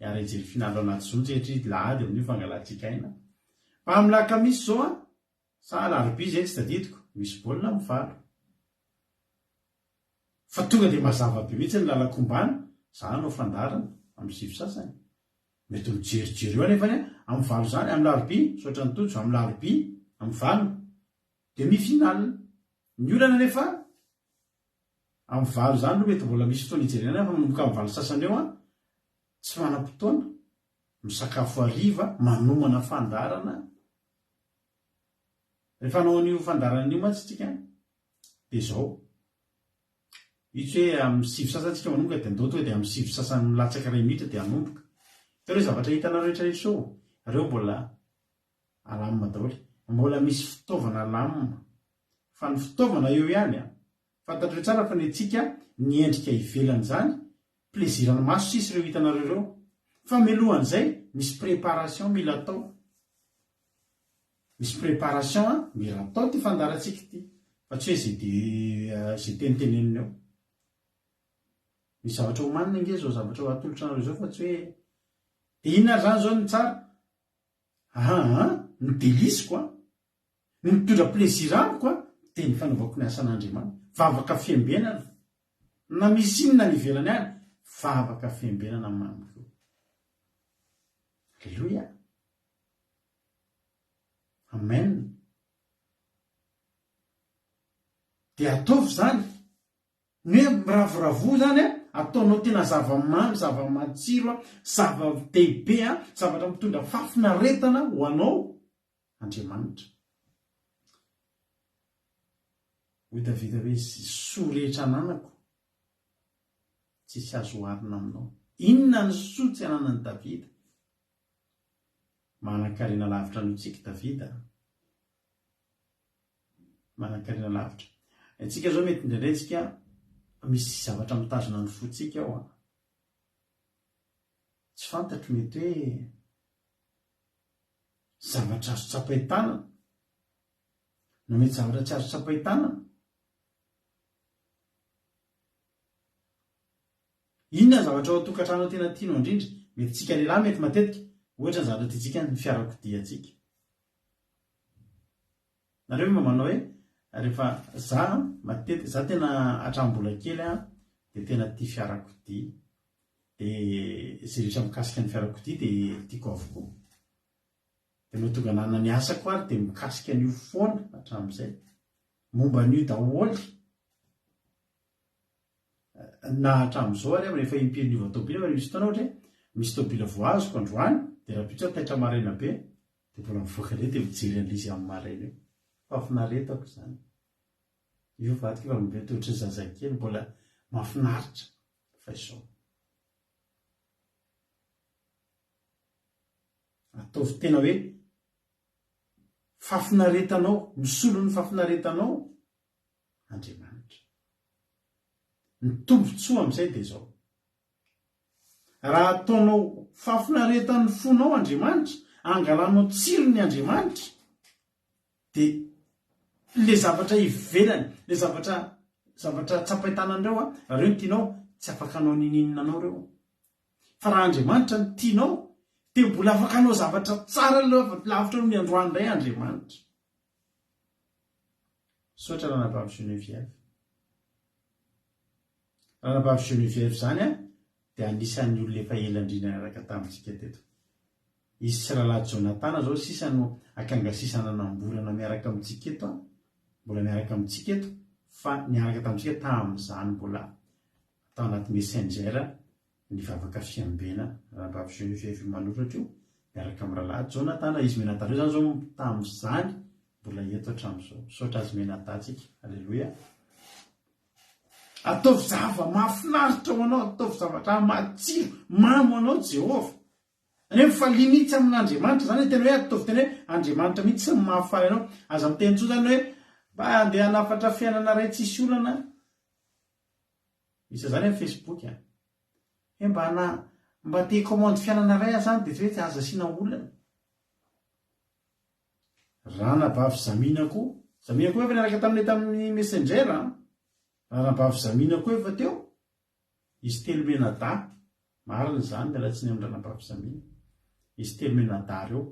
Ary hijery finale anaty Zoom satria lahady amin'io fangalantsika aina. Fa amin'ny lakamisy zao sa alarobia zay tsy tadidiko misy baolina amin'ny 20. Fa tonga dia mazava be mihitsy ny lalakombana za no fandarana amin'ny 7 sasany. Mety mijeryjery eo anefa amin'ny 20 zany, amin'ny larobia sotra ny tojo, amin'ny larobia amin'ny 20 dia mi-finale. Ny olana anefa amin'ny 20 zany no mety mbola misy fotoana hijerena fa manomboka amin'ny 20 sasany eo tsy manam-potoana misakafo hariva manomana fandarana. Rehefa anao an'io fandarana an'io mantsy tsika dia zao itsy hoe amin'ny 7 sasany tsika manomboka dia ndao tonga dia amin'ny 7 sasany milatsaka 2 minitra dia hanomboka. Teo zavatra hitanao rehetrarehetra sao reo mbola alamina daholo, mbola misy fitaovana alamina. Fa ny fitaovana eo ihany fantatreo tsara fa ny antsika ny endrika ivelany zany plezirany maso sisy ireo hitanareo reo. Fa milohan'izay misy préparation mila atao. Misy préparation mila atao ty fandarantsika ty. Fa tsy hoe zay tenitenenina eo. Misy zavatra homanina nge zao zavatra ho atolotra anareo zao fa tsy hoe dia inona zany zao ny tsara? Ny delisiko ny mitondra plezirako dia ny fanaovako ny asan'Andriamanitra. Vavaka fiambenana. Na misy inona ny ivelany any, vavaka fiambenana mamiko. Alleluia. Amen. Dia ataovy zany. Ny hoe miravoravo zany ataonao tena zava-mamy, zava-matsiro, zava-dehibe, zavatra mitondra fahafinaretana ho anao Andriamanitra. Hoy Davida hoe soa rehetra ananako tsisy azo oharina aminao. Inona ny soa tsy ananan'i Davida? Manan-karena lavitra notsika Davida. Manan-karena lavitra. Antsika zao mety indraindray tsika misy zavatra mitazona ny fotsika ao. Tsy fantatro mety hoe zavatra azo tsapai tanana. Na mety zavatra tsy azo tsapai tanana. Inona zavatra ao atokantrano tena tianao indrindra? Mety tsika lehilahy mety matetika ohatra ny zavatra tiantsika ny fiarakodia tsika. Nareo mba manao hoe rehefa za matetika za tena hatrambola kely dia tena tia fiarakodia. Dia zay rehetra mikasika ny fiarakodia dia tiako avokoa. Dia no tonga nanana ny asako ary dia mikasika an'io foana hatramin'izay. Momba an'io daholo. Na hatramin'izao ary rehefa impiriva tôbila misy fotoana ohatra misy tôbila voazoko androany dia raha pitsa taitra maraina be dia mbola mivoaka ilay dia mijery an'izy amin'ny maraina io. Fahafinaretako izany. Io vadika efa mibety ohatra ny zazakely mbola mahafinaritra fa izao. Ataovy tena hoe fahafinaretanao, misolo ny fahafinaretanao Andriamanitra. Ny tombotsoa amin'izay dia izao. Raha ataonao fahafinaretan'ny fonao Andriamanitra, angalanao tsirony Andriamanitra, dia le zavatra ivelany, le zavatra tsapai tananareo raha reo ny tianao tsy afaka anao nininina anao reo. Fa raha Andriamanitra ny tianao dia mbola afaka anao zavatra tsara lavitra no ny androany indray Andriamanitra. sotra ranam-pampisehoany viavy ranam-pampisehoany viavy zany a dia anisan'ny olona efa elandrina araka tamintsika teto izy tsy rahalahy Jonatana zao sisa no akangasisana namborana miaraka amintsika eto a mbola miaraka amintsika eto fa niaraka tamintsika tamin'izany mbola atao anaty messenger ny vavaka fiambena ranam-pampisehoany viavy manotratra io miaraka amin'ny rahalahy Jonatana izy menatare zany zao tamin'izany mbola eto hatramin'izao sotra azy menatatsika alleloia ataovy zava mahafinaritra ho anao ataovy zavatra matsiro mamo anao Jehova any mifalinitsy amin'Andriamanitra zany tena hoe ataovy tena hoe Andriamanitra mihitsy sy mahafaly anao aza miteny tso zany hoe mba andeha hanafatra fiainana ray tsisy olana isa zany amin'ny Facebook hoe mba te commande fiainana ray zany dia hoe tsy aza asiana olana ranabavy zaminako efa niaraka tamin'ny messenger ranabavy zaminako efa teo izy telo menada marina zany miala tsy ny amin'ny ranabavy zamina izy telo menada reo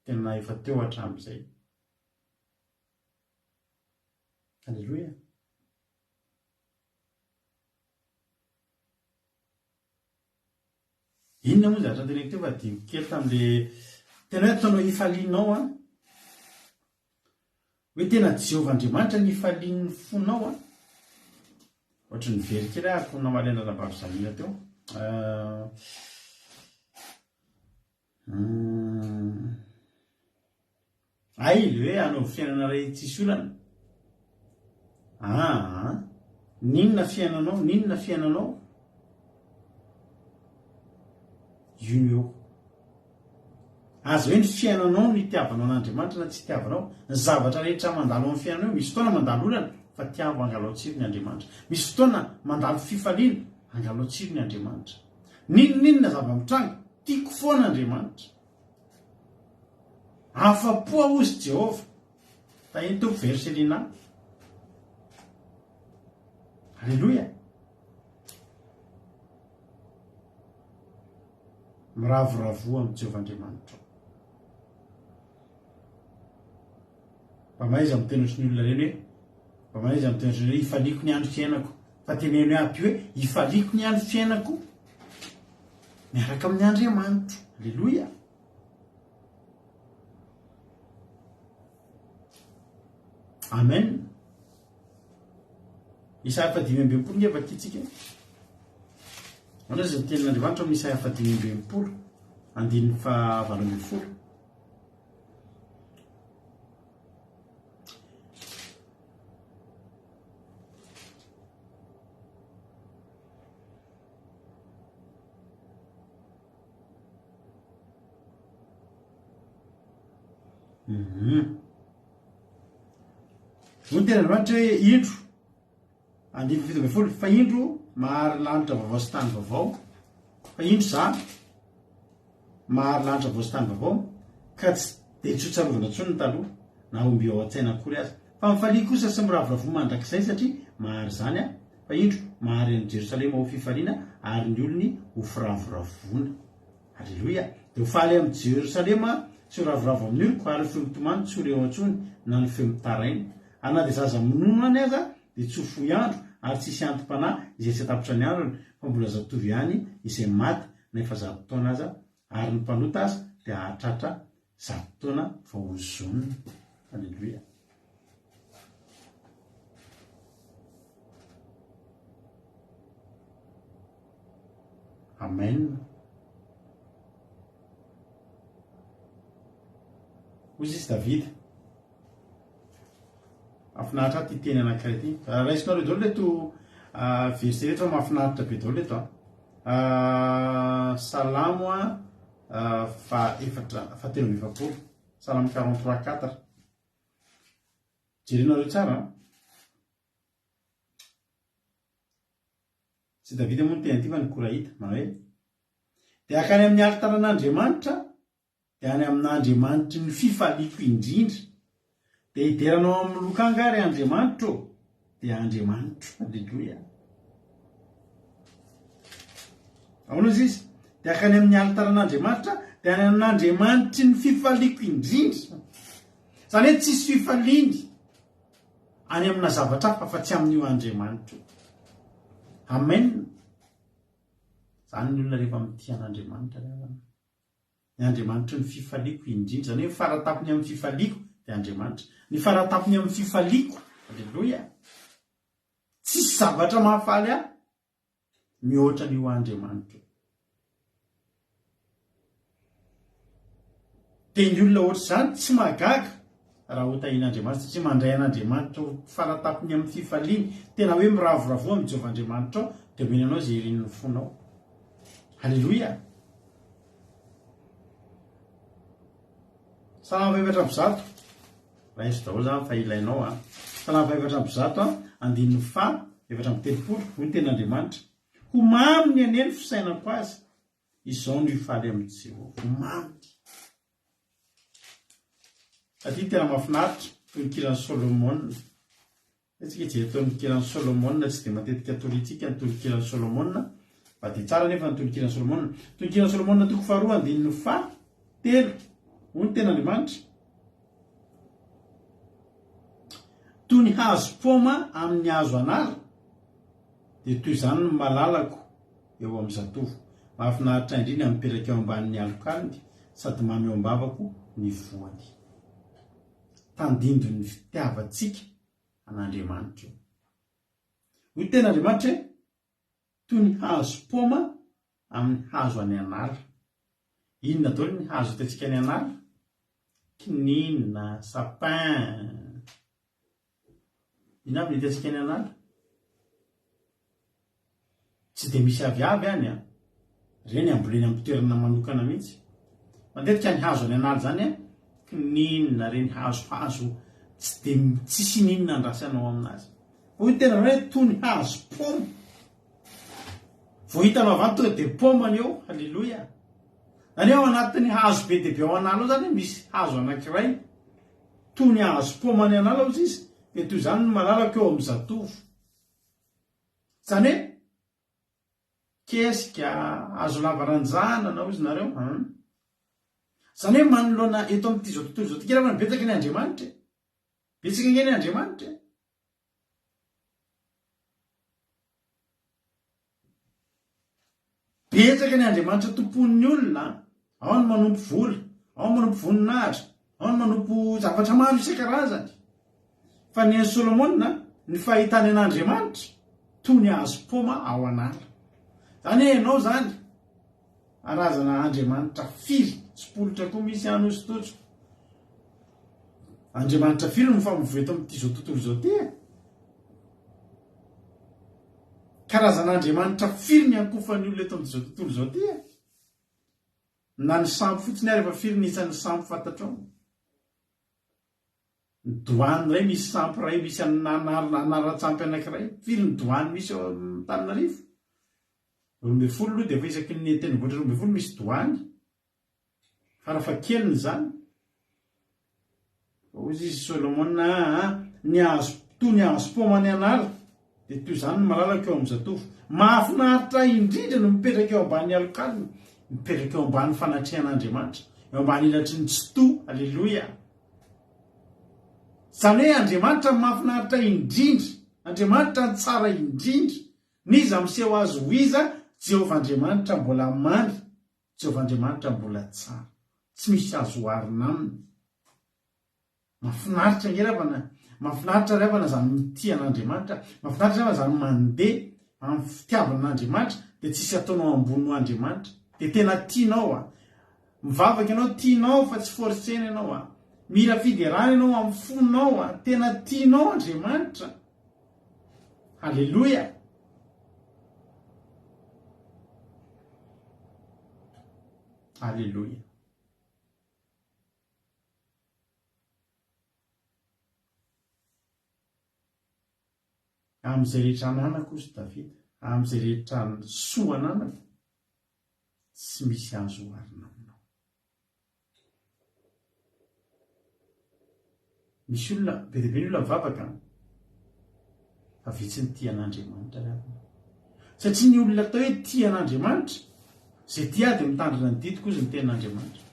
tena efa teo hatramin'izay alleloia inona moa zavatra teneko teo fa dimy kely tamin'le tena hoe ataonao ifalianao hoe tena Jehovah Andriamanitra ny ifalian'ny fonao ohatry ny very kely ako namalena ranabavy zamina teo ay le hoe anao fiainana ray tsisy olana ninona fiainanao io azo hoe ny fiainanao ny tiavanao an'Andriamanitra na tsy tiavanao ny zavatra rehetra mandalo amin'ny fiainanao misy fotoana mandalo olana fa tiavo angalao tsiro ny Andriamanitra misy fotoana mandalo fifaliana angalao tsiro ny Andriamanitra ninona zava-mitranga tiako foana Andriamanitra afa-po ozy Jehova tahiny teo verselina alleloia miravoravo amin'ny Jehova Andriamanitra mba mahaiza miteny otriny olona reny hoe mba mahaiza miteny otriny hoe ifaliako ny andro fiainako fa teneno aby hoe ifaliako ny andro fiainako miaraka amin'ny Andriamanitra alleloia amen Isaia 5:20 ngefa titsika Ona zay tenin'Andriamanitra amin'ny Isaia 5:20 andininy fa 8:10 tenin'Andriamanitra hoe indro andininy 7:10 fa indro mahary lanitra vaovao sy tany vaovao fa indro zany mahary lanitra vaovao sy tany vaovao ka tsy dia tsy ho tsarovana intsony ny taloha na omby ao an-tsaina akory azy fa mifalia kosa sy miravoravo mandrakizay satria mahary zany fa indro mahary an'i Jerosalema ho fifaliana ary ny olony ho firavoravona alleloia dia ho faly amin'i Jerosalema tsy ho ravoravo amin'ny oloko ary ny feo mitomany tsy ho reo antsony na ny feo mitaraina ary na dia zaza minono any aza dia tsy ho fohy andro ary tsisy antom-panahy izay tsy atapitra ny androny fa mbola zatovy ihany izay maty na efa 100 taona aza ary ny mpanota azy dia hahatratra 100 taona vao ho zonona alleloia amen ozy izy Davida mahafinaritra ty teny anankiray ty raisinao re daholo leto verset rehetra mahafinaritra be daholo leto salamo salamo 43:4 jerenao reo tsara tsy Davida moa ny teny ty fa ny korahita manao hoe dia akany amin'ny alitaran'Andriamanitra dia any amin'Andriamanitra ny fifaliako indrindra dia hideranao amin'ny lokanga ary Andriamanitra dia Andriamanitra alleluia ahoana izy dia akany amin'ny alitaran'Andriamanitra dia any amin'Andriamanitra ny fifaliako indrindra zany hoe tsisy fifaliany any amina zavatra hafa fa tsy amin'io Andriamanitra. Amen. Zany ny olona rehefa mitia an'Andriamanitra ny Andriamanitra ny fifaliako indrindra, zany hoe faratapony amin'ny fifaliako dia Andriamanitra. Ny faratapony amin'ny fifaliako, alleloia, tsisy zavatra mahafaly ahy mihoatra n'io Andriamanitra. Dia ny olona ohatr' izany tsy mahagaga raha hotahian'Andriamanitra, tsy mandray an'Andriamanitra ho faratapony amin'ny fifaliany, tena hoe miravoravo amin'ny Jehovahandriamanitra ao, dia mena anao izay irin'ny fonao. Halleloia. Salama faefatra amby zato. Raha izy daholo zany fa ilainao a. Salama faefatra amby zato andininy fa efatra amby telopolo hoy ny ten'Andriamanitra. Ho mamy ny aneny fisainako azy, izao no hifaly amin'ny Jehova. Ho mamy. Satria tena mahafinaritra toy ny kiran'ny Solomona. Etsika jery ny kiran'ny Solomona tsy dia matetika toritsika ny toy ny kiran'ny Solomona. Fa dia tsara nefa ny toy ny kiran'ny Solomona. Toy ny kiran'ny Solomona toko faharoa andininy fa telo. Hoy ny ten'Andriamanitra. Toy ny hazo paoma amin'ny hazo anara, dia toy izany ny malalako eo amin'ny zatovo. Mahafinaritra indrindra mipetraka eo ambanin'ny alokaliny, sady mamy eo am-bavako ny voany. Tandindo ny fitiavantsika an'Andriamanitra. Hoy ny ten'Andriamanitra toy ny hazo paoma amin'ny hazo any anara. Inona daholo ny hazo hitantsika any anara? Kininina, sapin. Inona aby ny hitantsika any anara? Tsy dia misy aviavy any a. Ireny amboleny amin'ny toerana manokana mihitsy. Matetika ny hazo any anara zany a, kininina, reny hazo tsy dia tsisy ninona andrasanao aminazy. Hoy tena hoe toy ny hazo paoma. Vao hitanao avy any tonga dia paoma ny eo. Halleloia. Zany ao anatin'ny hazo be dia be ao anala ao zany misy hazo anankiray. Toy ny hazo paoma ny anala ao izy, dia toy izany ny malalaka eo amin'ny zatovo. Zany hoe kesika, hazo lavaranjana na izy nareo. Zany hoe manoloana eto amin'ity zao tontolo zao ity raha betsaka ny Andriamanitra. Betsaka nge ny Andriamanitra. Betsaka ny Andriamanitra tompon'ny olona. Ao ny manompo vola, ao ny manompo voninahitra, ao ny manompo zavatra maro isan-karazany. Fa ny Solomona, ny fahitany an'Andriamanitra toy ny hazo paoma ao anala. Zany ianao zany arazana Andriamanitra firy, tsipolotra koa misy any ozy totro. Andriamanitra firy no mifamovoa eto amin'ity zao tontolo zao ty. Karazan'Andriamanitra firy ny ankofan'ny olona eto amin'izao tontolo zao ty. Na ny sambo fotsiny ary efa firy nisan'ny sambo fantatrao. Ny doany ray misy sampo ray, misy anaratsampy anankiray. Firy ny doany misy eo amin'ny Antananarivo. 12 aloha dia efa isaky ny tendrombohitra 12 misy doany. Farafahakeliny zany. Ozy izy Solomona ny hazo toy ny hazo paoma ny anala, dia toy izany ny malalaka eo amin'ny zatovo. Mahafinaritra indrindra no mipetraka eo ambanin'ny alokaliny, mipetraka eo ambanin'ny fanatrehan'Andriamanitra, eo ambanin'ny ilatry ny tsoto. Alleloia. Zany hoe Andriamanitra mahafinaritra indrindra, Andriamanitra ny tsara indrindra. Niza miseho azy ho iza, Jehovahandriamanitra mbola mamy, Jehovahandriamanitra mbola tsara. Tsy misy azo oharina aminy. Mahafinaritra ngerafana, mahafinaritra revana zany mitia an'Andriamanitra, mahafinaritra revana zany mandeha amin'ny fitiavan'Andriamanitra, dia tsisy ataonao ambony Andriamanitra, dia tena tianao a. Mivavaka ianao tianao fa tsy forsena ianao a. Mila fiderana ianao amin'ny fonao a, tena tianao Andriamanitra. Halleloia. Halleloia. Amin'izay rehetra ananako ozy Davida, amin'izay rehetra soa ananako, tsy misy azo oharina aminao. Misy olona, be dia be ny olona mivavaka, fa vitsy ny tia an'Andriamanitra rehafana. Satria ny olona atao hoe tia an'Andriamanitra, izay tia dia mitandrina ny didiko izy ny ten'Andriamanitra.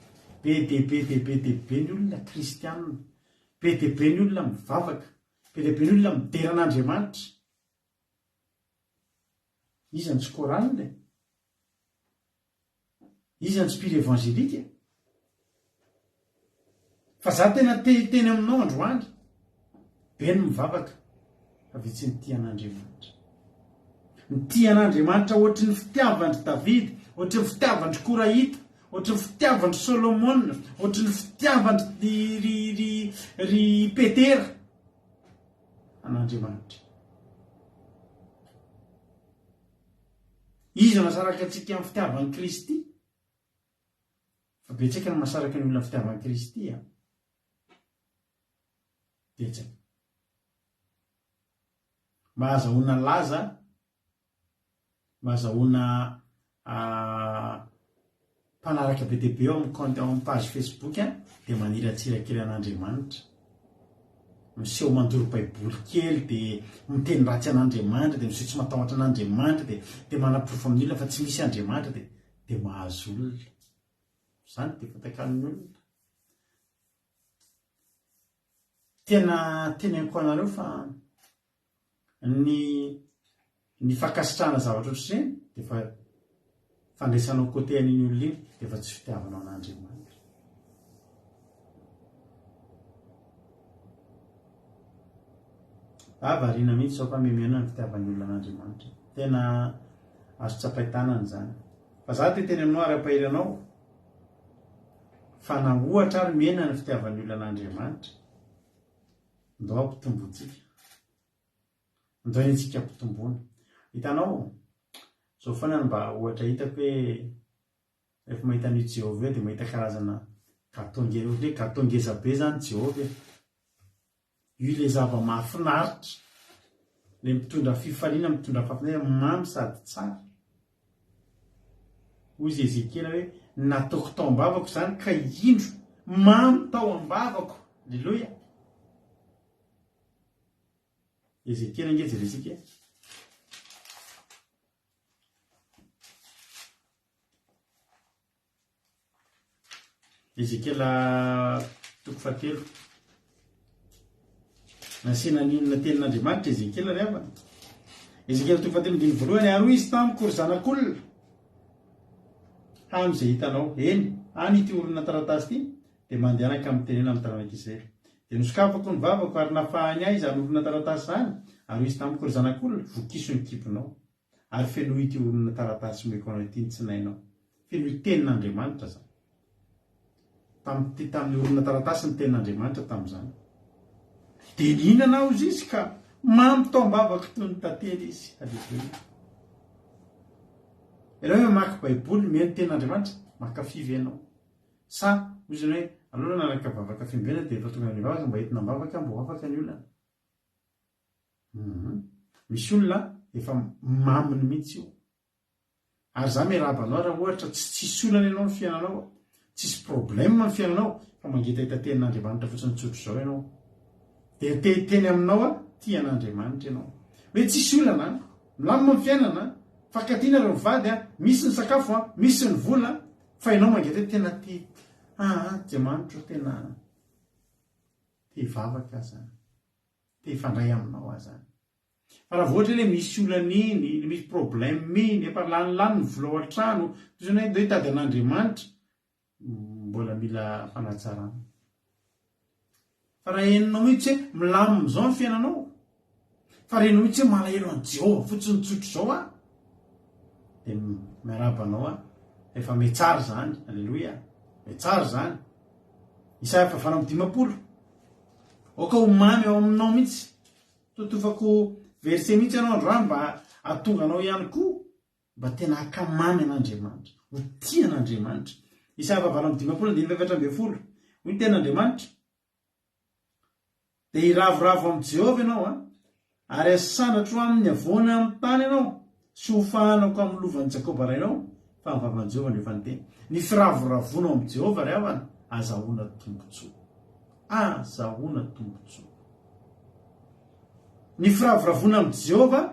Be dia be ny olona kristianina, be dia be ny olona mivavaka, be lehibe ny olona mideran'Andriamanitra. Iza ny tsy koralina, iza ny tsy mpily evangelika. Fa za tena teny aminao androany, be ny mivavaka fa vitsy ny tia an'Andriamanitra. Ny tia an'Andriamanitra ohatry ny fitiavandry Davidy, ohatry ny fitiavandry Koraita, ohatry ny fitiavandry Solomona, ohatry ny fitiavandry ry Petera an'Andriamanitra. Izy masaraka antsika amin'ny fitiavan'i Kristy, fa betsaka ny masaraka ny olona fitiavan'i Kristy betsaka. Mahazahoana laza, mahazahoana mpanaraka be dia be eo amin'ny page Facebook dia maniry atsirakely an'Andriamanitra, miseho mandoro baiboly kely, dia miteny ratsy an'Andriamanitra, dia miseho tsy matahotra an'Andriamanitra, dia manaporofo amin'ny olona fa tsy misy Andriamanitra, dia mahazo olona. Izany dia fatakan'ny olona. Tena teneniko anareo fa ny fankasitrahana zavatra ohatr'izay dia fa fandraisanao côté an'iny olona iny dia fa tsy fitiavanao an'Andriamanitra. Variana mihitsy zao fa memiana ny fitiavan'ny olona an'Andriamanitra. Tena azo tsapaitanana izany. Fa za teny aminao ara-pahery anao fa nahoatra ary miena ny fitiavan'ny olona an'Andriamanitra. Ndao ampitombotsika. Ndao entsika ampitomboana. Hitanao, zao foana mba ohatra hitako hoe rehefa mahita an'io Jehovah dia mahita karazana gâteau ngeza be zany Jehovah. Io ilay zava mahafinaritra, ilay mitondra fifaliana, mitondra fahafinaritra, mamy sady tsara. Hoy izy Ezekela hoe nataoko tao am-bavako izany ka indro mamy tao am-bavako. Alleluia. Ezekela nge jeresika. Ezekela 3. Nasina ninona tenin'Andriamanitra Ezekela rehefa. Ezekela 3:1 ary izy tamiko ry zanak'olona. Amin'izay hitanao, any ity olona taratasy ity dia mandehanaka amin'ny tenena amin'ny taranak'Israely. Dia nosokafako ny vavako ary nafahany ahy izany olona taratasy izany, ary izy tamiko ry zanak'olona, vokiso ny kiponao. Ary fenoy ity olona taratasy meko anao ity ny tsinainao. Fenoy tenin'Andriamanitra izany. Tamin'ny olona taratasy ny tenin'Andriamanitra tamin'izany. Dia nihinana aho izy ka mamy tao am-bavako toy ny tantely izy. Alleluia. Ianao hoe mamaky baiboly mihaino tenin'Andriamanitra, makafy ianao. Sa ozy hoe aloha nanaraka vavaka fimbena dia efa tonga ny vavaka mba entina mbavaka mba afaka ny olona. Misy olona efa maminy mihitsy io. Ary za miarabanao raha ohatra tsisy olana ianao ny fiainanao, tsisy problème ny fiainanao, fa mangetahita tenin'Andriamanitra fotsiny tsotro izao ianao. Dia teny aminao tia an'Andriamanitra ianao. Hoe tsisy olana, milamina ny fiainana, fakatiana ry mivady, misy ny sakafo, misy ny vola, fa ianao mangetahita tena tia Andriamanitra tena tia hivavaka zany, tia hifandray aminao zany. Fa raha voatra ilay misy olana iny, misy problème iny, efa lanilany ny vola ao an-trano, toy hoe hitady an'Andriamanitra, mbola mila fanatsarana. Fa raha henonao mihitsy hoe milamina izao ny fiainanao, fa renao mihitsy hoe malahelo an' Jehovah fotsiny tsotro izao dia miarabanao efa metsara zany. Alleluia. Metsara zany. Isaia 5:10. Oka ho mamy ao aminao mihitsy. Totofako verset mihitsy ianao androany mba ahatonga anao ihany koa mba tena hakamamy an'Andriamanitra, ho tia an'Andriamanitra. Isaia 5:10-12. Hoy ny tenin'Andriamanitra. Dia hiravoravo amin'ny Jehovah ianao ary asandratra amin'ny avoana amin'ny tany ianao, sy ho fahanako amin'ny lovan'i Jakoba rainao, fa ny vavan'i Jehovah no efa niteny. Ny firavoravonao amin'ny Jehovah ry havana, azahoana tombontsoa. Azahoana tombontsoa. Ny firavoravona amin'ny Jehovah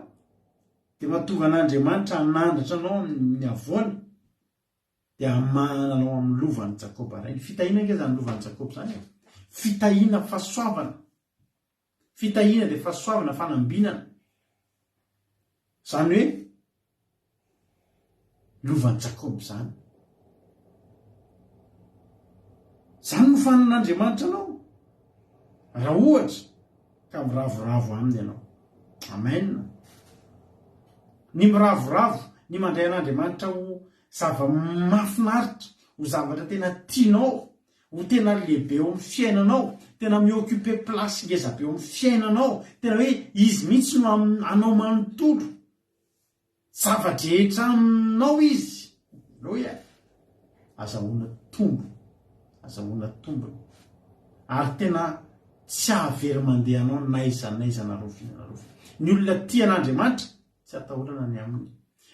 dia mahatonga an'Andriamanitra hanandratra anao amin'ny avoana, dia hamahana anao amin'ny lovan'i Jakoba rainy. Fitahiana nge zany lovan'i Jakoba zany. Fitahiana fahasoavana. fitahiana dia fahasoavana fanambinana zany hoe lovan'i Jakob zany no fanan'Andriamanitra anao raha ohatra ka miravoravo aminy ianao. Amen. Ny miravoravo ny mandray an'Andriamanitra ho zava-mahafinaritra, ho zavatra tena tianao, ho tena lehibe eo amin'ny fiainanao, tena mioccupé place ngeza be eo amin'ny fiainanao, tena hoe izy mihitsy no anao manontolo zava-drehetra aminao izy. Loia azahoana tombony ary tena tsy ahavery mandeha anao naiza rofina. Ny olona tia an'Andriamanitra tsy atahorana ny aminy.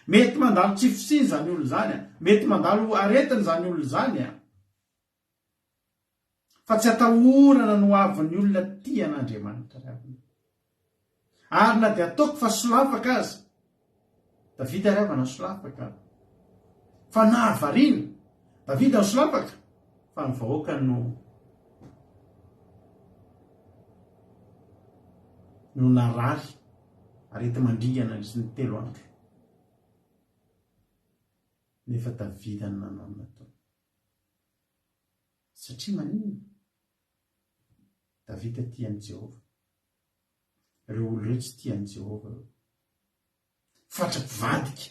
Mety mandalo tsifosiny zany olona zany, mety mandalo aretiny zany olona zany, fa tsy atahorana no avin'ny olona tia an'Andriamanitra. Ary na dia ataoko fa solafaka aza, Davida ravana solafaka, fa nahavariana Davida ny solafaka, fa ny vahoaka no narary arety mandringana izy ny 3 andro. Nefa Davida ny nanamina tao. Satria maninona? Davida tian'i Jehova. Ireo olo ireo tsy tian'i Jehova. Fatrapivadika.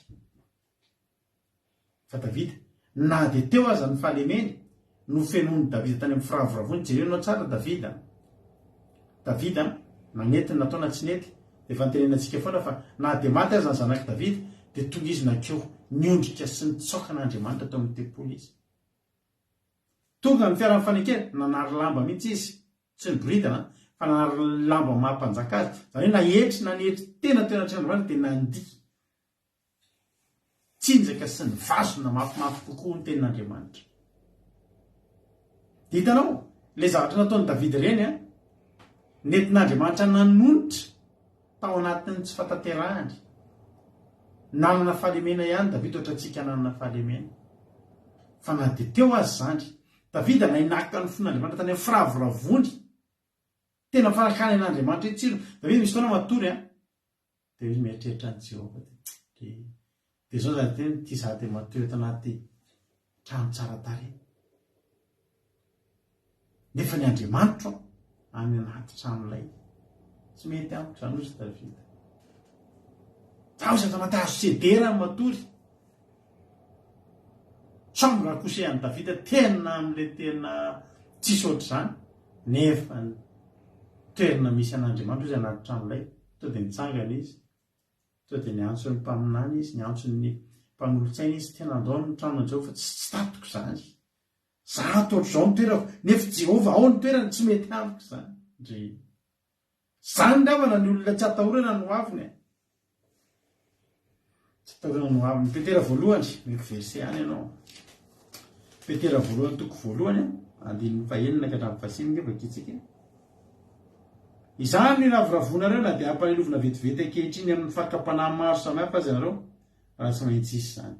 Fa Davida, na dia teo aza ny fahalemeny, no fenon'ny Davida tany amin'ny firavoravony. Jerenao tsara Davida nanetiny nataona tsy nety, dia efa nitenenantsika foana fa na dia maty aza ny zanaky Davida, dia tonga izy nakeo niondrika sy nitsaoka an'Andriamanitra tao amin'ny tempolo izy. Tonga ny fiara fanekena, nanary lamba mihitsy izy, tsy niboridana, fa nanary lamba mahampanjaka azy. Zany hoe nahetry tena Andriamanitra dia nandihy. Tsinjaka sy ny vasona mafimafy kokoa ny tenin'Andriamanitra. Hitanao, le zavatra nataon'i Davida ireny, nentin'Andriamanitra nanonitra tao anatin'ny tsy fataterahany. Nanana fahalemena ihany Davida ohatra antsika nanana fahalemena. Fa na dia teo azy zany, Davida nainaka ny fon'Andriamanitra tany amin'ny firavoravony. Tena farakany an'Andriamanitra hoe tsiro. Davida misy fotoana matory, dia izy mieritreritra an'i Jehova. Dia zao zany tena ty zady matory eto anaty trano tsara tarehy. Nefa ny Andriamanitra any anaty tranolay tsy mety amiko zany ozy Davida. Zaho sy anaty hazo sedera matory. Sambo raha kosehan'i Davida tena amin'ilay tena tsisy ohatr' zany. Nefa ny toerana misy an'Andriamanitra izy anaty tranolay, to dia nitsangana izy, to dia niantso ny mpaminany izy, niantso ny mpanolotsaina izy, tena andao ny tranon'i Jehova, tsy tatiko zany. Za toatr'izao ny toerana, nefa Jehova ao ny toerana, tsy mety amiko zany. Zany ndavana ny olona tsy atahorana no aviny. Tsy atahorana no aviny. Petera voalohany, meko verset any ianao. Petera voalohany toko voalohany, 9:1 ka hatramin'ny 5 ngefa kitsika. Izany ny ravoravonareo na dia hampanelovina vetivety ankehitriny amin'ny fakapanahy maro samihafa azy ianareo, raha tsy maintsy isy zany.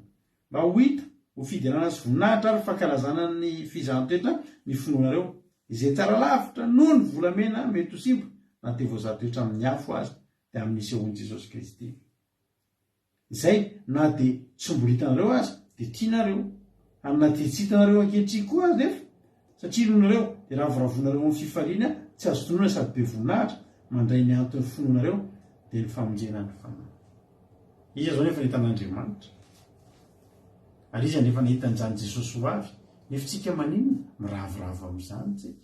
Mba ho hita, ho fidirana sy voninahitra ary fankalazana ny fizahan-toetra ny finoanareo, izay tsara lavitra noho ny volamena mety ho simba, na dia voazahatoetra amin'ny afo azy, dia amin'nisy eo Jesosy Kristy. Izay na dia tsy mbola hitanareo azy, dia tianareo, ary na dia tsy hitanareo ankehitriny koa azy nefa, satria nonareo dia ravoravonareo amin'ny fifaliana tsy azo tonoana sady be voninahitra mandray ny antony finoanareo dia ny famonjena ny fanahy. Izy zao nefa nahita an'Andriamanitra, ary izy nefa nahita an'izany Jesosy ho avy, nefa tsika maninona miravoravo amin'izany tsika,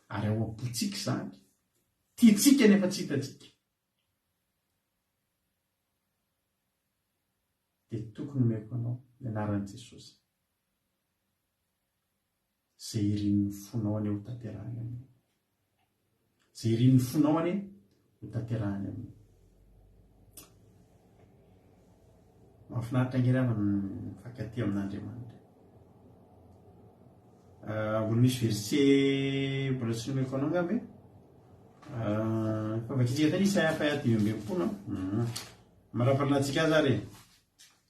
ary ao am-potsika zany, tiantsika nefa tsy hitatsika. Dia tokony omeko anao ny anaran'i Jesosy, izay irin'ny fonao any ho tanterahany aminy. Izay irin'ny fonao any ho tanterahany aminy. Mahafinaritra angeravana ny mifankatia amin'Andriamanitra. Mbola misy verset mbola tsy nomeko anao angaby. Fafakitsika tany Isaia 5:20. Maraparanatsika azy ary.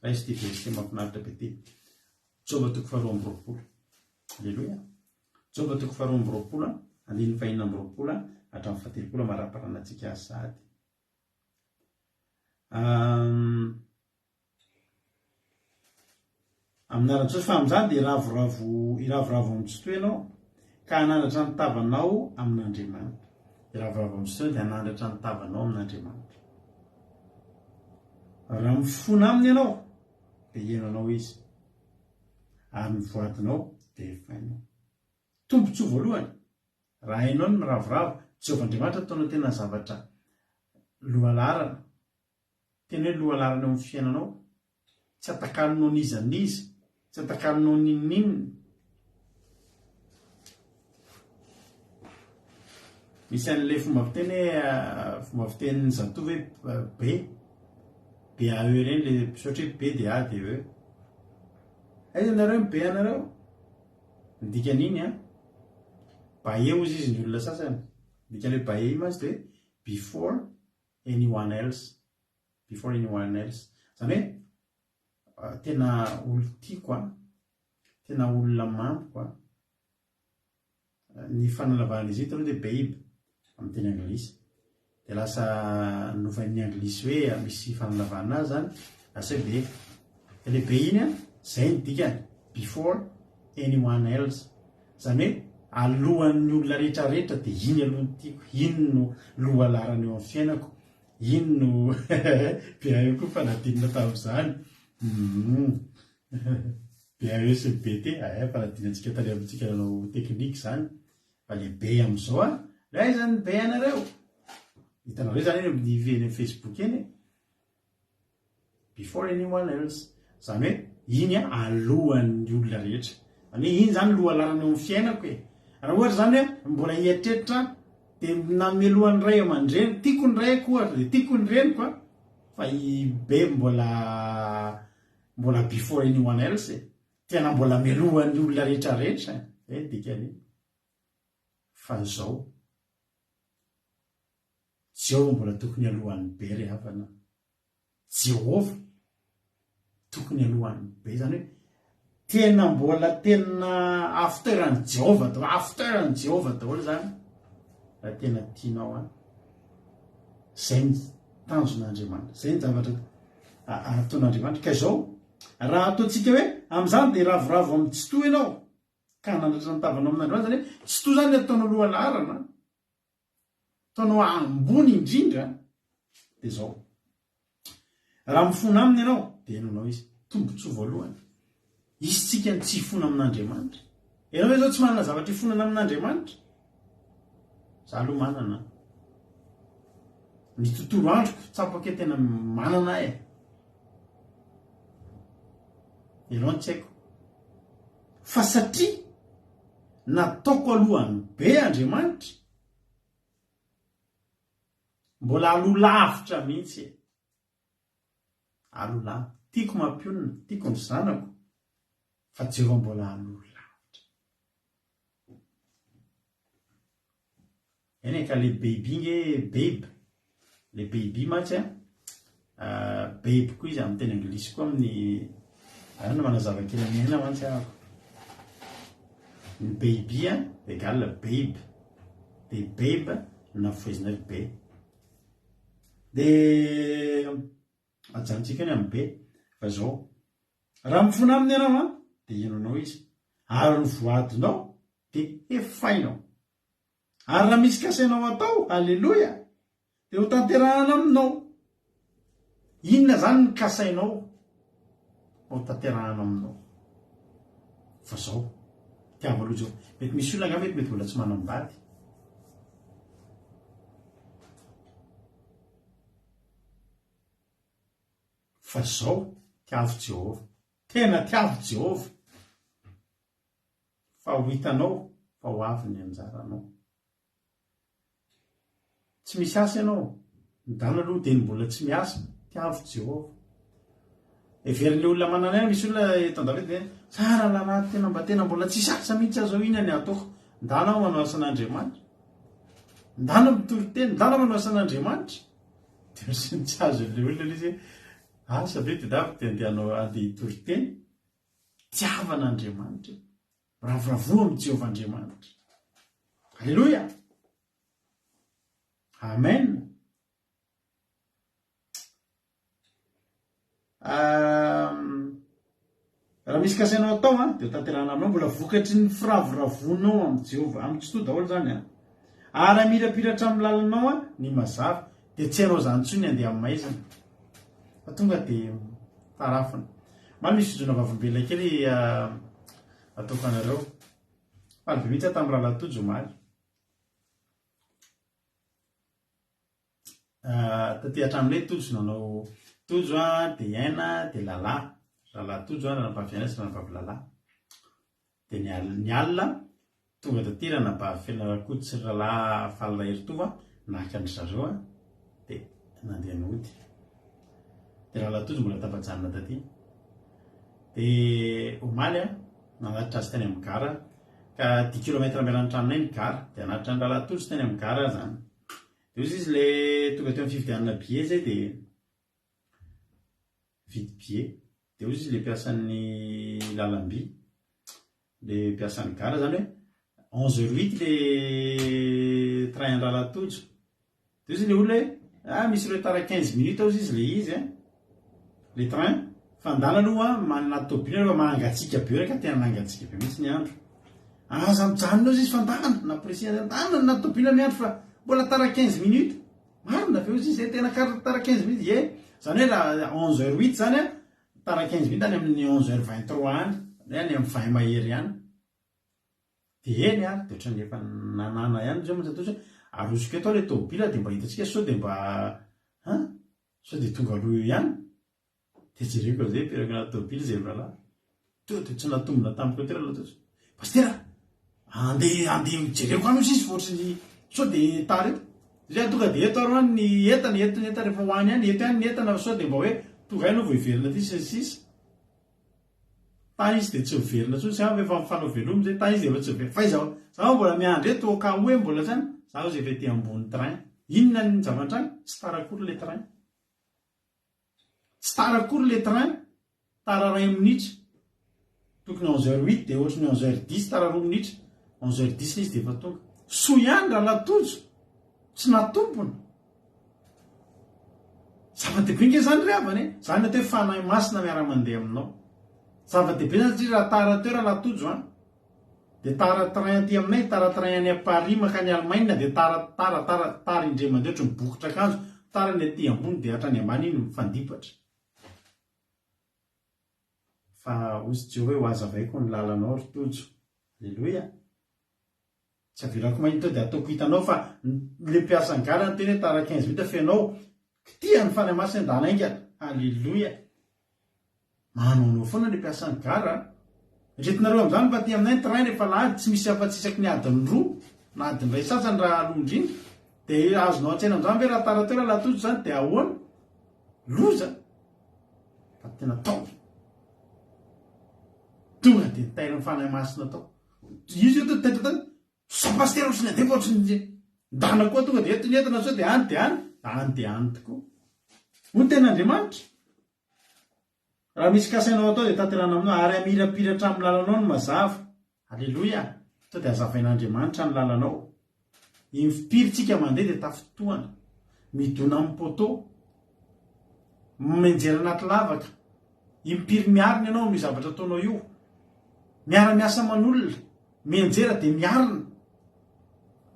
Raha izy ty verset mahafinaritra be ty. Joba 2:20. Alleluia. Joba 2:20, 2:20. hatramin'ny fatelopolo maraparana antsika sady aminarantsosy fa amin'izany dia iravoravo amin'nytsotoa ianao ka hanandratra ny tavanao amin'Andriamanitra. Iravoravo amin'nytsotoa dia hanandratra ny tavanao amin'Andriamanitra. Raha mifona aminy ianao dia henonao izy, ary ny voadinao dia efainao. Tombontsoa voalohany, raha hainao ny miravoravo, Jehovahandriamanitra ataonao tena zavatra lohalarana, tena hoe lohalarana eo amin'ny fiainanao, tsy atakalinao nizaniza, tsy atakalinao ninninina. Misy an'ilay fomba fitenin'ny zatovo hoe be a e reny, le misaotra hoe be dia a dia e. Aiza nareo ny be anareo? Ndikan'iny bae ozy izy ny olona sasany. Ndikan'ilay bae iny mazy dia before anyone else. Before anyone else. Zany hoe tena olo tiako tena olona mampiko ny fananavan'izy ito aloha dia babe amin'ny teny anglisy. Dia lasa novan'ny anglisy hoe misy fananavana azy zany lasa hoe be. Dia le be iny zay ny dikany before anyone else. Zany hoe alohan'ny olona rehetrarehetra dia iny alohan'ny tiako, iny no lohalarana eo amin'ny fiainako, iny no beaeo koa fanadinina tamin'izany. Beaeo sy BT fanadinantsika tany amintsika nanao teknika zany. Fa le be amin'izao le aiza ny be anareo? Hitanareo zany eny amin'ny Facebook eny before anyone else. Zany hoe iny alohan'ny olona rehetra. Zany hoe iny zany lohalarana eo amin'ny fiainako e. Raha ohatra zany hoe mbola hieritreritra dia namelohan'ny ray aman-dreny, tiako ny rayko ohatra dia tiako ny reniko fa i be mbola before anyone else e. Tena mbola melohan'ny olona rehetrarehetra dikany. Fa izao Jehova mbola tokony alohan'ny be rehavana. Jehova tokony alohan'ny be, zany hoe tena mbola tena afteran'ny Jehova daholo zany raha tena tianao zay ny tanjon'Andriamanitra, zay ny zavatra ataon'Andriamanitra. Ka izao raha ataontsika hoe amin'izany dia ravoravo amin'ny tsy toa ianao ka hanandratra ny tavanao amin'Andriamanitra, zany hoe tsy toa zany ataonao lohalarana, ataonao ambony indrindra. Dia izao raha mifona aminy ianao dia henonao izy. Tombontsoa voalohany, izy tsika ny tsy hifona amin'Andriamanitra. Ianao hoe zao tsy manana zavatra hifonana amin'Andriamanitra? Za aloha manana. Ny tontolo androko tsapako hoe tena manana ianao tsy haiko. Fa satria nataoko alohan'ny be Andriamanitra, mbola alolavitra mihitsy alolavitra. Tiako mampionina, tiako ny zanako, fa Jehova mbola alolavitra. Eny ka le baby inge babe, le baby matsy babe koa izy amin'ny teny anglisy koa amin'ny no manazava kely amin'eny mantsy ahako. Ny baby égale babe, dia babe nafoezina be. Dia ajanontsika ny amin'ny be. Fa izao raha mifona aminy ianao dia henonao izy, ary ny voadinao dia efainao. Ary raha misy kasainao atao, alleloia, dia ho tanterahana aminao. Inona zany ny kasainao ho tanterahana aminao? Fa izao tiava aloha zao mety misy olona mety mbola tsy manambady. Fa izao tiavo Jehova, tena tiavo Jehova, fa ho hitanao fa ho avy ny anjaranao. Tsy misy asa ianao, ny dana aloha dia mbola tsy miasa, tiavo Jehova. Everin'ilay olona manana aina, misy olona eto an-Davida tsara lanahy tena mba tena mbola tsy sasa mihitsy azo ina ny ataoko. Ndana manao asan'Andriamanitra, ndana mitory teny, ndana manao asan'Andriamanitra. Dia misy ny tsy azo ilay olona izy asa be dia davy dia andeha hitory teny, tiavan'Andriamanitra, ravoravo amin'ny Jehova Andriamanitra. Alleloia. amen. Raha misy kasainao atao dia tanterana aminao mbola vokatry ny firavoravonao amin'ny Jehovah amin'ny tsy to daholo zany ary mirapiratra amin'ny lalanao ny mazava dia tsy hainao zany tsony andeha amin'ny maizina fa tonga dia tarafina. Maly misy fijona vavimbelona kely ataoko anareo faly be mihitsy tamin'ny rahalatojo maly taty hatramin'ilay tojo nanao tojo dia aina dia lalahy tojo ranabavy sy ranabavy lalahy dia ny alina tonga taty ranabavy fianarakoty sy lalahy falina heritova nahaka ny zareo dia nandeha nody dia lalahy tojo mbola tafajanona taty dia omaly nanatitra azy teny amin'ny gara ka 10 kilometra miaran'ny tranonay ny gara dia anatitra ny lalahy tojo teny amin'ny gara zany. Dia izy le tonga teo amin'ny fividianana billet zay dia vidy billet dia izy le mpiasan'ny lalam-by le mpiasan'ny gara zany hoe 11h08 le train ny lalahy tojo dia izy le olona hoe misy retard 15 minutes ao izy le izy le train fandala aloha manana tobina aloha mangatsika be reka tena mangatsika be mihitsy ny andro aza mijanona izy fandana na président andana na tobina miandro fa mbola tara 15 minutes marina ve izy zay tena tara 15 minutes ye zany hoe raha 11h08 zany tara 15 minutes any amin'ny 11h23 any any amin'ny 20 mahery any dia eny dia ohatran'ny efa nanana ihany zao manjatoso arosiko atao le tobila dia mba hitatsika sao dia mba sao dia tonga aloha ihany dia jereko zay peragna tobila zay rahalahy to dia tsy natombona tamiko tera loatra pastera andeha jereko any izy ohatrany sao dia tara eto zay tonga dia eto ary ny entana rehefa hoany any eto ihany ny entana sao dia mba hoe tonga hainao vao hiverina ty sisy tany izy dia tsy miverina tsony sy efa mifanao velomy zay tany izy dia efa tsy miverina fa izaho zaho mbola miandro eto ka hoe mbola zany zaho zay efa ty ambony train inona ny zava-trany tsy tarakory le train tsy tarakory le train tara 1 minitra tokony 11h08 dia ohatrany 11h10 tara 2 minitra 11h10 izy dia efa tonga so ihany raha latojo tsy natompona zava-dehibe nge zany ry avany zany atao hoe fanahy masina miara-mandeha aminao zava-dehibe zany satria raha tara teo raha latojo dia tara train aty aminay tara train any Paris maka ny Allemagne dia tara indray mandeha ohatry mibokotra akanjo tara ny aty ambony dia hatrany ambany iny mifandipatra fa ozy Jehovah hoe ho azavaiko ny lalanao ry tojo alleloia tsy avelako mahita dia ataoko hitanao fa le mpiasa ny gara ny teny hoe tara 15 minutes fenao tia ny fanahy masina ndanainga alleloia manao foana le mpiasa ny gara retinareo amin'izany fa ty aminay ny train rehefa lahady tsy misy afa-tsisaky ny adiny roa na adiny ray sasany raha alohandrindra dia azonao an-tsaina amin'izany hoe raha tara teo raha latojo zany dia ahoana loza fa tena tao tonga dia nitaira ny fanahy masina tao izy io tao sapastera ohatrany andefa ohatrany ndana koa tonga dia etony entana sao dia any tokoa ho ten'Andriamanitra raha misy kasainao atao dia tanterana aminao ary amirapiratra amin'ny lalanao ny mazava alleloia sao dia azavain'Andriamanitra ny lalanao impiritsika mandeha dia tafitohana midona amin'ny poto menjera anaty lavaka impiry miarina ianao ny zavatra ataonao io miara-miasa man'olona menjera dia miarina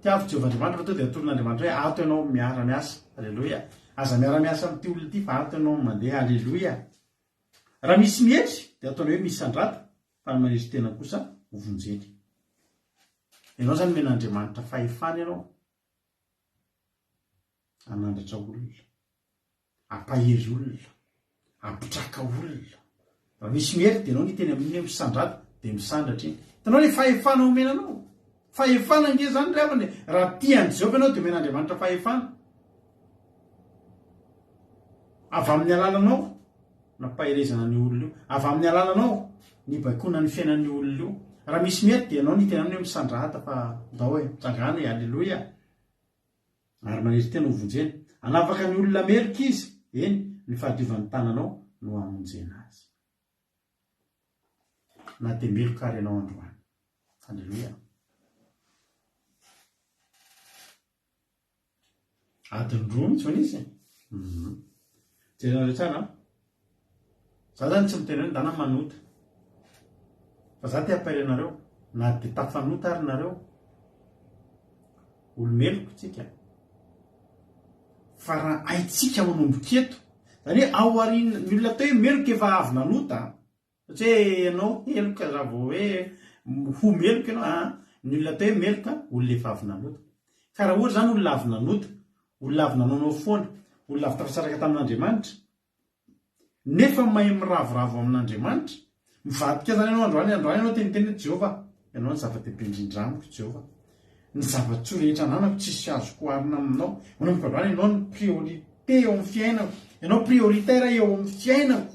tiavy Jehovahandriamanitra fa to dia atoron'Andriamanitra hoe ato ianao miara-miasa alleloia aza miara-miasa amin'ity olona ity fa ato ianao mandeha alleloia raha misy mihetry dia ataonao hoe misy sandrata fa ny manisy tena kosa hovonjely ianao zany men'Andriamanitra fahefana ianao anandratra olona ampahery olona ampitraka olona raha misy mihetry dia ianao ny teny amin'iny hoe misandrata dia misandratra iny tanao le fahefana omenanao fahefana nge zany ry avany raha tiany Jehovah ianao dia men'Andriamanitra fahefana avy amin'ny alalanao nampahirezana ny olona io avy amin'ny alalanao ny baikona ny fiainan'ny olona io raha misy mety dia ianao ny tena amin'ny hoe misandrata fa ndao hoe mitsangana alleloia ary maniry tena hovonjena anavaka ny olona merika izy eny ny fahadiovan'ny tananao no amonjena azy na dia melokary ianao androany alleloia adindroa mihitsy vana izy jerenareo tsara za zany tsy mitena hoe ndana manota fa za ty ampairy anareo na de tafanota ary nareo olomeloko tsika fa raha aitsika manomboketo zany hoe ao arina ny olona teo hoe meloka efa avy nanota satria ianao heloka raha vao hoe ho meloka ianao ny olona teo hoe meloka olona efa avy nanota ka raha ohatra zany olona avy nanota olona avy nanaonao foana olona avy tafasaraka tamin'Andriamanitra nefa mahay miravoravo amin'Andriamanitra mivadika zany ianao androany ianao teniteny hoe Jehova ianao ny zava-dehibe indrindra amiko Jehova ny zava-tsoa rehetra ananako tsisy azoko arina aminao manomboka androany ianao ny priorité eo amin'ny fiainako ianao prioritaire eo amin'ny fiainako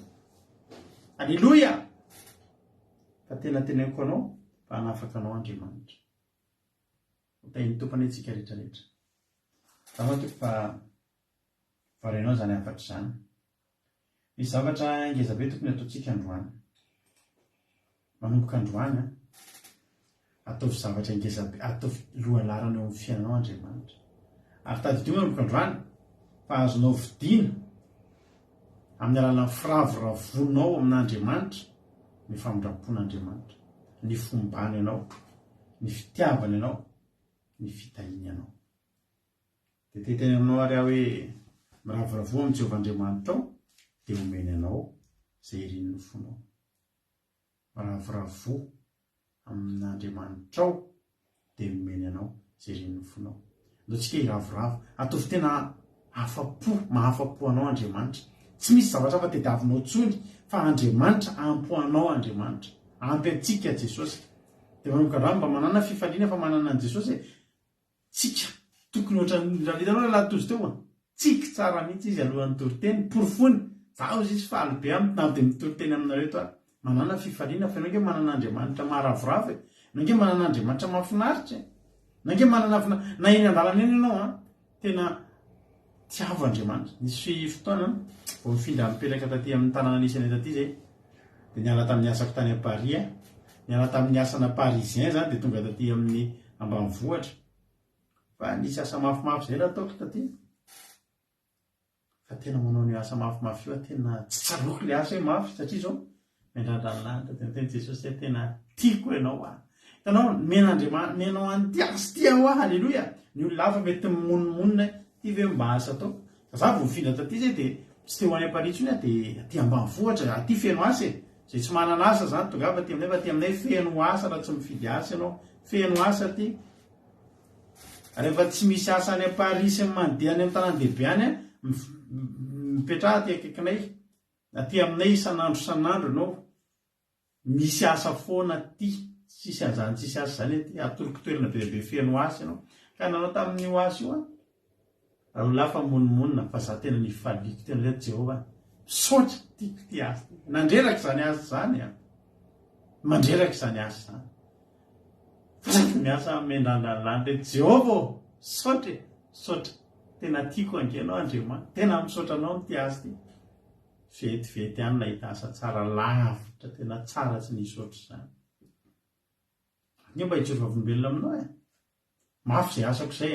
alleloia fa tena teneniko anao fa hanafaka anao Andriamanitra hotainy tompany antsika rehetrarehetra za matoko fa varenao zany afatra zany misy zavatra ngezabe tokony ataontsika androany manomboka androany ataovy zavatra ngezabe ataovy lohalarana eo amin'ny fiainanao Andriamanitra ary tadidio manomboka androany fa azonao vidiana amin'ny alàna firavoravonao amin'Andriamanitra ny famindrapon'Andriamanitra ny fombany ianao ny fitiavany ianao ny fitahiny ianao de teteny aminao ary aho hoe miravoravo amin'ny Jehovah Andriamanitra ao de omeny anao zay irin'ny fonao miravoravo amin'Andriamanitra ao de omeny anao zay irin'ny fonao ndotsika iravoravo ataovy tena afapo mahafapo anao Andriamanitra tsy misy zavatra fa tediavinao tsony fa Andriamanitra ampoanao Andriamanitra ampy antsika Jesosy de manomboka androany mba manana fifaliana fa manana an Jesosy tsika tokony ohatra ndralitanao lahatozy teo tsika tsara mihitsy izy alohan'ny toriteny porofony zaho izy faly be amina de mitoriteny aminareo to manana fifaliana fa ianao nge manana Andriamanitra maharavoravo ianao nge manana Andriamanitra mahafinaritra ianao nge manana na eny andalana eny ianao tena tiavo Andriamanitra nisy fotoana vao mifindra mipelaka taty amin'ny tanàna anisany taty zay de niala tamin'ny asako tany à Paris niala tamin'ny asana parisien zany de tonga taty amin'ny ambanivohitra fa nisy asa mafimafy zay raha ataoko taty fa tena manao ny asa mafimafy io tena tsy tsaloko le asa hoe mafy satria zao mendrandranlanitra tena teny Jesosy tena tiako ianao hitanao men'Andriamanitra menao antiasy tia ho halleloia ny olona hafa mety monmonina ty ve mba asa atao za vao mifindra taty zay de tsy te ho any Paris tsony de aty ambanivohitra aty feno asa zay tsy manana asa zany tonga fa ty aminay feno asa raha tsy mifidy asa ianao feno asa ty rehefa tsy misy asa any Paris sy mandeha any amin'ny tanàn-dehibe any mipetraha ty akaikinay aty aminay isan'andro ianao misy asa foana ty tsisy azany tsisy asa zany ty atoloko toerana be be feno asa ianao ka nanao tamin'io asa io raha fa monimonina fa za tena nifaliko tena le Jehova sotra tiako ty asa nandreraka zany asa zany mandreraka zany asa zany fa za miasa mendrandranlanitra Jehova sotra tena tiako angenao Andriamanitra tena misotra anao ty asa ty vetivety any nahita asa tsara lavitra tena tsara tsy nisotra zany nge mba hijoro vavolombelona aminao mafy zay asako zay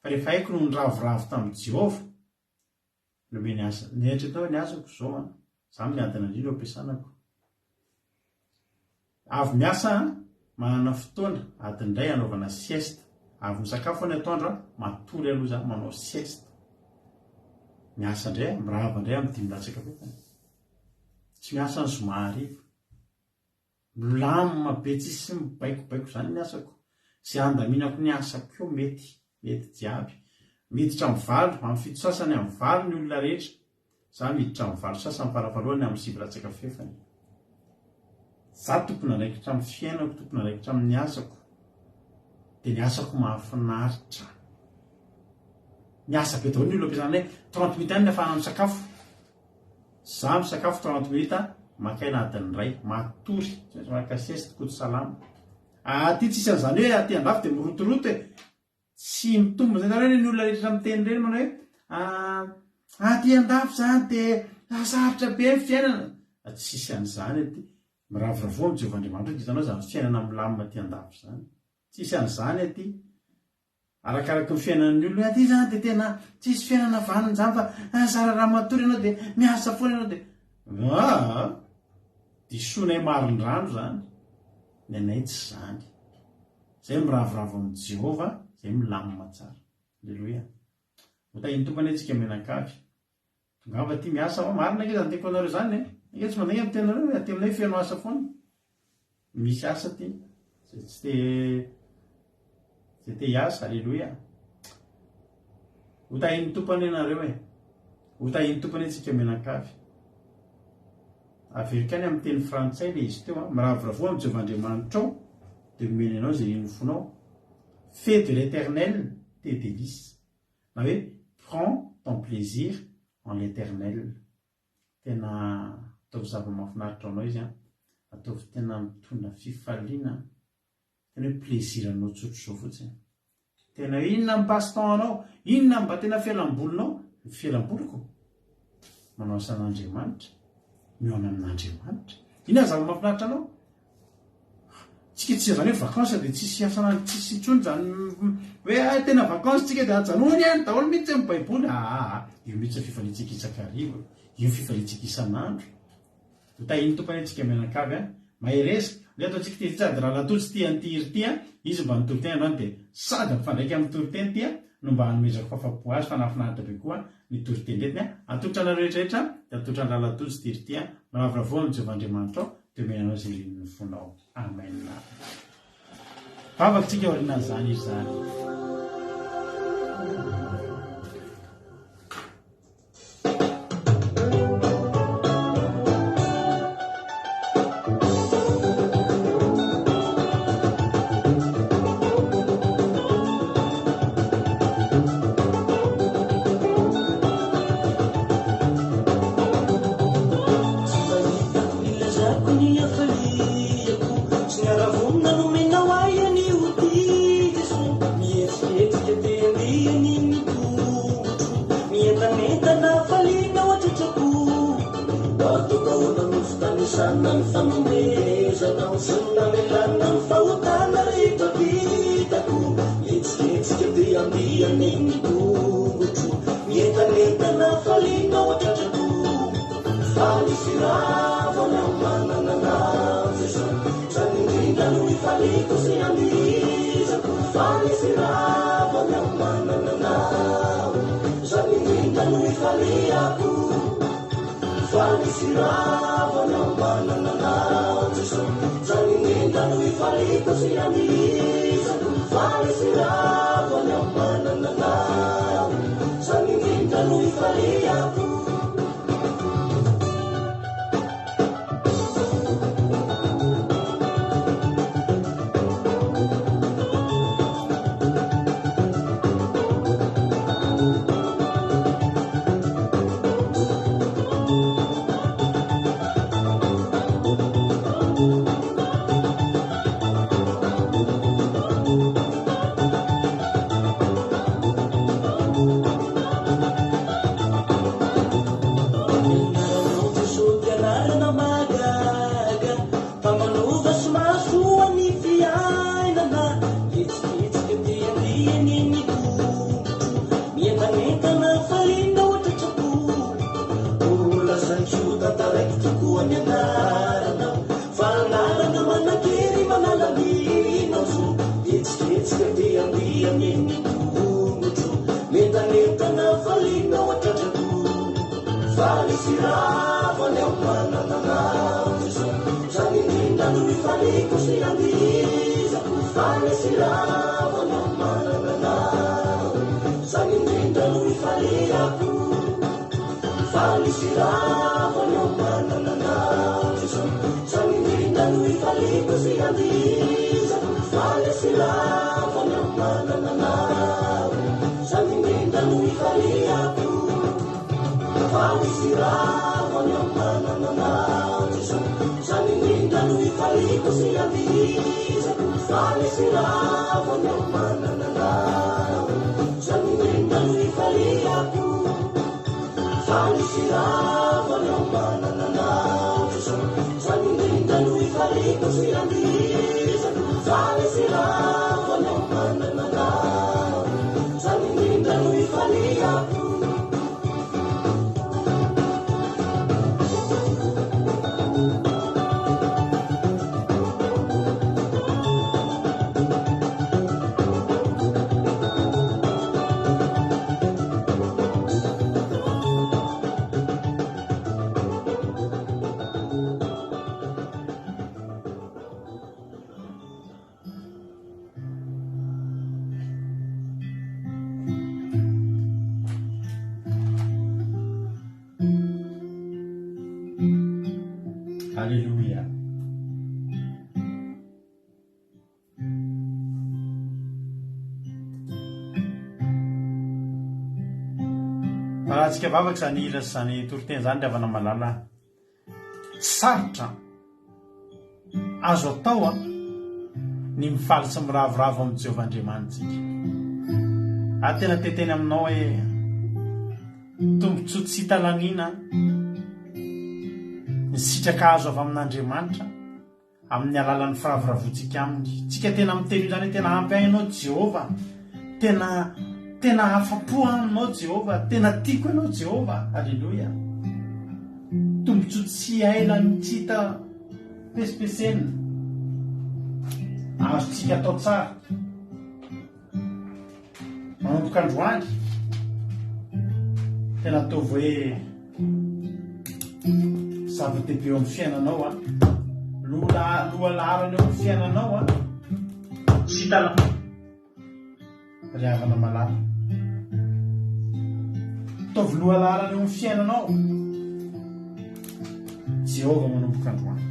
fa rehefa haiko no niravoravo tamin'i Jehova nomeny asa nieritreretao ny asako zao za miadana indrindra eo ampiasanako avy miasa manana fotoana adindray anaovana siesta avy misakafo any atoandro matory aloha za manao siesta miasa indray mirava indray amin'ny 5 latsaka fetany tsy miasa ny zoma hariva milamina be tsisy mibaikobaiko zany ny asako zay andaminako ny asako eo mety jiaby miditra amin'ny valo amin'ny fito sasany amin'ny valo ny olona rehetra za miditra amin'ny valo sasany faravalohany amin'ny 5 latsaka fefany za tokony araikitra amin'ny fiainako tokony araikitra amin'ny asako de ny asako mahafinaritra ny asa be daholo ny olona ampiasana 30 minutes any nafana misakafo za misakafo 30 minutes makaina adiny ray matory maka sieste koto salama aty tsisy an'izany hoe aty andafy de mirotoroto tsy mitombo zay zany hoe ny olona rehetra miteny reny manao hoe aty andafy zany de sarotra be ny fiainana tsisy an'izany aty miravoravo amin'ny Jehovah Andriamanitra hitanao zany fiainana milamina aty andafy zany tsisy an'izany aty arakaraky ny fiainan'ny olona aty zany de tena tsisy fiainana vaniny zany fa sara raha matory ianao de miasa foana ianao de disoanay marindrano zany ny anay tsy zany zay miravoravo amin'ny Jehova zay milamina tsara. Alleloia. Hotahiny tompany antsika menakavy tongava ty miasa marina ke zany teko anareo zany eke tsy manday amin'ny tenareo aty aminay fiano asa foana misy asa ty zay te hiasa. Alleloia. Hotahiny tompany anareo hotahiny tompany antsika menakavy averikany amin'ny teny frantsay le izy teo miravoravo amin'ny Jehovandriamanitra ao de omeny anao zay riny fonao. Fais de l'Éternel tes délices. Na hoe prends ton plaisir en l'Éternel. Tena ataovy zava-mahafinaritra anao izy ataovy tena mitondra fifaliana tena hoe plaisir anao tsotro zao fotsiny. Tena inona mipaston anao, inona mba tena fialambolinao, ny fialamboliko manao asan'Andriamanitra, mihaona amin'Andriamanitra. Inona zava-mahafinaritra anao? Tsika tsy zany hoe vakansa de tsisy asana tsisy intsony zany hoe tena vakansa tsika de ajanony any daholo mihitsy amin'ny baiboly. Io mihitsy fifalitsika isakarivo, io fifalitsika isan'andro. Hotahiny tompany antsika menakavy maheresika le ataontsika ty sady raha latolo tsy tia nitiry ty izy mba nitoroteny androany de sady mifandraiky amin'ny toroteny ty no mba hanomezako fahafapo azy fa nahafinaritra be koa ny toroteny retiny atotra anareo rehetrarehetra de atotra raha latolo tsy tiry ty miravoravo amin'ny Jehovandriamanitra ao de omenanao zay rin'ny fonao. Amen. Vavaky tsika orinan'izany izy zany. Alleluia. Raha tsika vavaka zany ila zany toriteny zany ravana malala sarotra azo atao ny mifalitsy miravoravo amin'ny Jehovahandriamanitsika. Tena teteny aminao hoe tombontsoa tsy hita lanina ny sitraka azo avy amin'Andriamanitra amin'ny alalan'ny firavoravoantsika aminy. Tsika tena miteny zany tena ampy ainao Jehova, tena afapo aminao Jehova, tena tiako ianao Jehova. Alleluia. Tombontsoa tsy aila ny tsy hita pesipesena azotsika atao tsara manomboka androany. Tena ataovy hoe zava-dehibe eo amin'ny fiainanao lohalarana eo amin'ny fiainanao tsy tala ry havana malala. Ataovy lohalarana eo amin'ny fiainanao Jehova manomboka androany.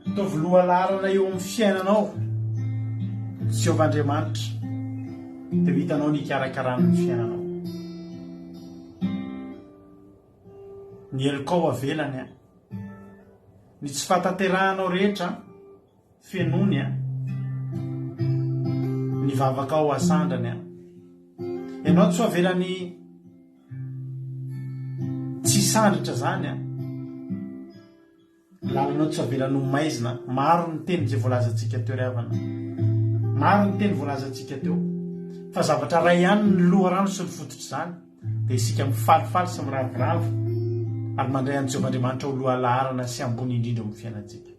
Ataovy lohalarana eo amin'ny fiainanao Jehovahandriamanitra, dia hitanao ny ikarakarana ny fiainanao. Ny elikao avelany ny tsy fahatanterahanao rehetra fenony ny vavakao asandrany ianao tsy avelany tsy sandratra zany lalanao tsy avelany ho maizina. Maro ny teny zay voalazantsika teo ry havana, maro ny teny voalazantsika teo, fa zavatra ray ihany ny loharano sy ny fototra zany dia isika mifalifaly sy miravoravo ary mandray an'i Jehovahandriamanitra ho lohalarana sy ambony indrindra amin'ny fiainantsika.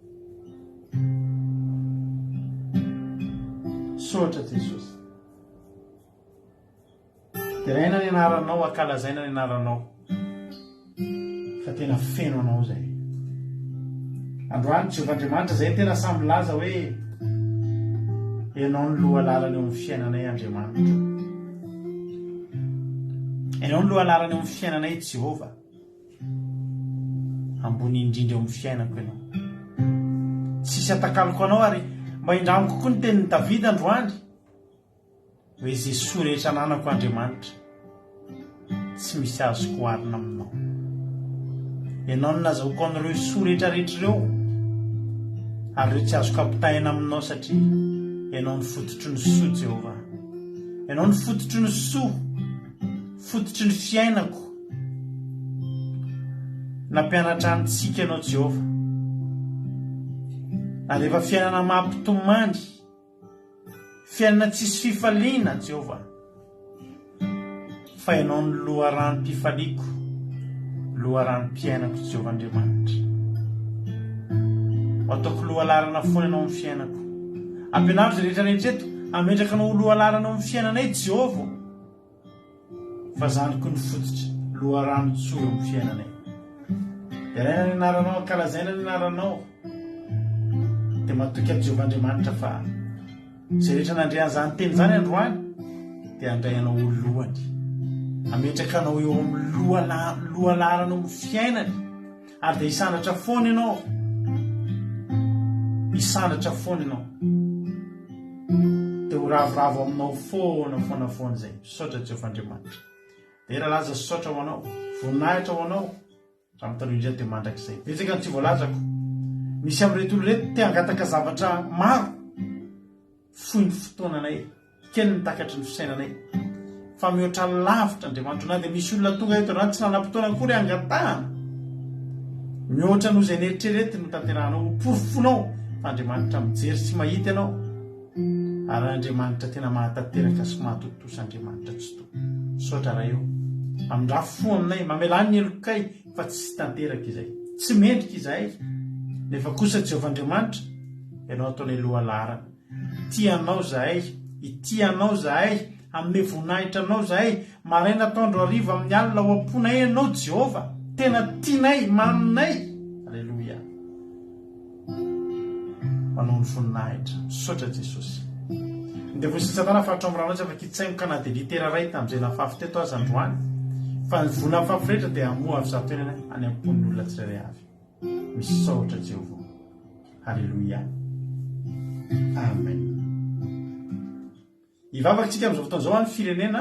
Sotra Jesosy. Teraina ny anaranao, ankalazaina ny anaranao, fa tena feno anao zay. Androany Jehovahandriamanitra zay tena samy laza hoe ianao ny lohalarana eo amin'ny fiainanay Andriamanitra. Ianao ny lohalarana eo amin'ny fiainanay Jehova, ambony indrindra eo amin'ny fiainako ianao. Tsisy atakaloko anao ary mba indramiko kokoa ny tenin'ny Davida androany hoe Jesoa rehetra ananako Andriamanitra, tsy misy azoko arina aminao. Ianao no nazahoako an'ireo soa rehetrarehetra ireo ary ireo tsy azoko ampitaina aminao satria ianao ny fototry ny soa Jehova. Ianao ny fototry ny soa, fototry ny fiainako. Nampianatra antsika ianao Jehova, na rehefa fiainana mampitomany, fiainana tsisy fifaliana Jehova, fa ianao ny loharano-pifaliako, loharano-piainako Jehovahandriamanitra. Ataoko lohalarana foana ianao amin'ny fiainako. Ampianaro zay rehetrarehetra eto ametraka anao lohalarana amin'ny fiainanay Jehova, fa zaniko ny fototra loharano-tsoa eo amin'ny fiainanay. Iraina ny anaranao, ankalazaina ny anaranao, dia matoky amin'ny Jehovahandriamanitra fa zay rehetra nandrean'izany teny zany androany dia andrayanao ho lohany, ametraka anao eo amin'ny lohalarana amin'ny fiainany, ary dia hisandratra foana ianao, hisandratra foana ianao, dia ho ravoravo aminao foana zay. Saotra Jehovahandriamanitra. Dia rahalaza saotra ho anao, voninahitra ho anao raha mitandro indray dia mandrakizay. Betsaka ny tsy voalazako, misy amin'ireto oloreto te hangataka zavatra maro, fohy ny fotoananay, kely ny takatry ny fisainanay, fa mihoatra lavitra Andriamanitra. Na dia misy olona tonga eto raha tsy nanam-potoana akory hangatahana, mihoatra noho izay neritrerety no tanterahanao, porofonao, fa Andriamanitra mijery sy mahita ianao, ary Andriamanitra tena mahatanteraka sy mahatotosa. Andriamanitra tsy to. Saotra raha eo amin'rafo aminay, mamelany ny elokay fa tsy tanteraka izay, tsy mendrika izahay, nefa kosa Jehovahandriamanitra ianao ataonay lohalarana. Tianao zahay, itianao zahay, amin'ny voninahitra anao zahay, maraina atoandro hariva amin'ny alina ho amponay ianao Jehova, tena tianay, maninay. Alleluia. Manao ny voninahitra. Saotra Jesosy. Ny devosi Satana fahatro amin'ny ranao tsy afaka hitsaingo ka na dia litera ray tamin'izay nafafy teto azy androany, fa ny vola fafiretra dia amoa avy zavitenana any ampon'ny olona tsirairay avy misy saotra Jehova. Halleluia, amen. Ivavakantsika amin'izao fotoana izao amin'ny firenena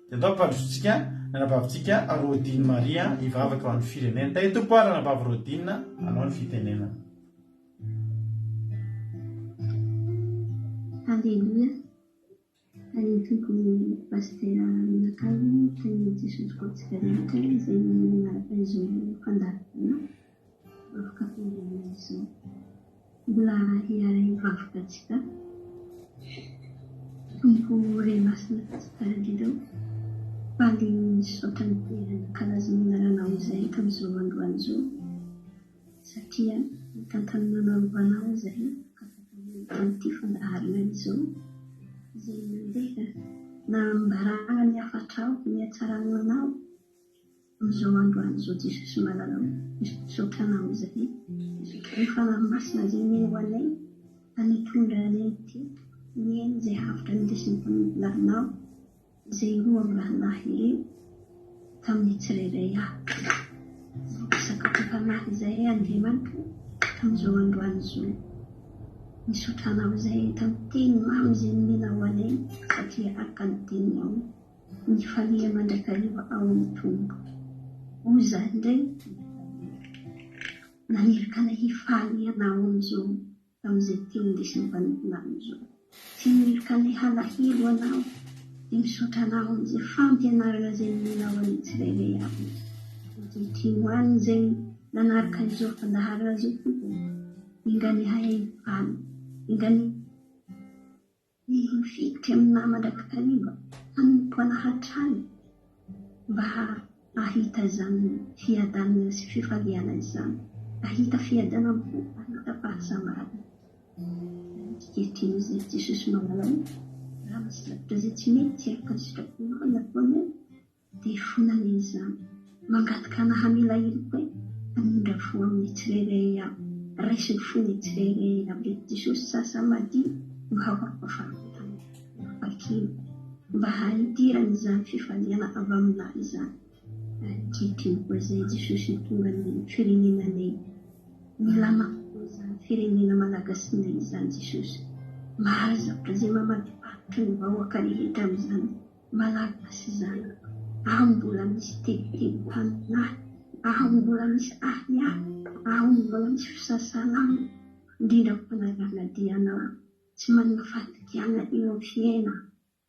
dia atao ampandrosotsika nanabavintsika Rodine Maria ivavaka ho an'ny firenena. Tay tompo ary nanabavy Rodine anao ny fitenena. Halleluia. Any tompony pastera Minakalo teny Jesosy kotsika rehetra izay manaraka izao fandaharana afaka fandriana izao. Mbola hiara ivavakantsika tompo ray masina tsikaradidao faly misaotra ny toerana kalazana ranao izay tamin'izao androany izao satria mitantanana izay tamin'ity fandaharana izao izay mandeha na mbarana ny afatrao ny atsarana anao amin'izao androany izao Jesosy malalao misaotranao izay ny fanamasina izay meno anay anitondra anay ity ny eny izay hafitra nindesiny mpamolarinao izay roa mirahanahy ireo tamin'ny tsirairay avy sakafofanahy izay Andriamanitra tamin'izao androany izao misotranao izay tamin'ny teny mamy izay nomenao anay satria araka ny teninao ny falia mandrakariva ao amin'ny tombo oza indray naniraka anay hifaly anao amin'izao tamin'izay teny ndesiny mpamolana izao tsy niraka anay halahelo anao dia misotranao amin'izay fampianarana izay nomenao anay tsirairay avy ankehitriny izay nanaraka izao fandaharana izao tompo ingany hay faly ingany mifikitra amina mandrakariva hanompoana hatrany mba ahita izany fiadanana sy fifaliana izany ahita fiadanam-po ahita fahasamarana kehitriny izay Jesosy malalao raha misy zavatra izay tsy mety araka ny sitraponao foana dia fonana izany mangataka na hamila iliko hoe hanindra fo amin'ny tsirairay avy raisiny fo ny tsirairay avy Jesosy sasa madio mba hafafafatana fakilo mba haidirana izany fifaliana avy aminahy izany kehitriny koa izay Jesosy tonga ny firenenanay milamako izany firenena malagasynay izany Jesosy maro zavatra izay mamadipatitra ny vahoaka rehetra amin'izany malagasy izany aho mbola misy tetebotanynahy aho mbola misy ahniahy aho mbola misy fisasalana indrindra mpanarana dianao tsy manana fahatikana eo amin'ny fiaina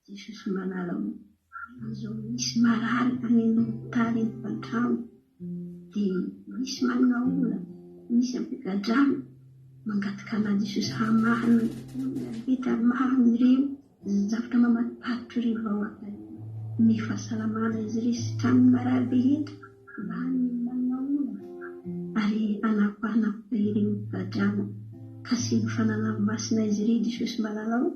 Jesosy malalao amin'izao misy marary any amin'ny ny mpantrano dia misy manana ola misy ampigadrano mangataka ana Jesosy hamarina rehetra marina ireo zavatra mamadipatitra ireo vahoaka ny fahasalamana izy ireo sy trano marary rehetra mba manana ola ary anapoanapoka ireo mpigadrano ka sy ny fananany masina izy ireo Jesosy malalao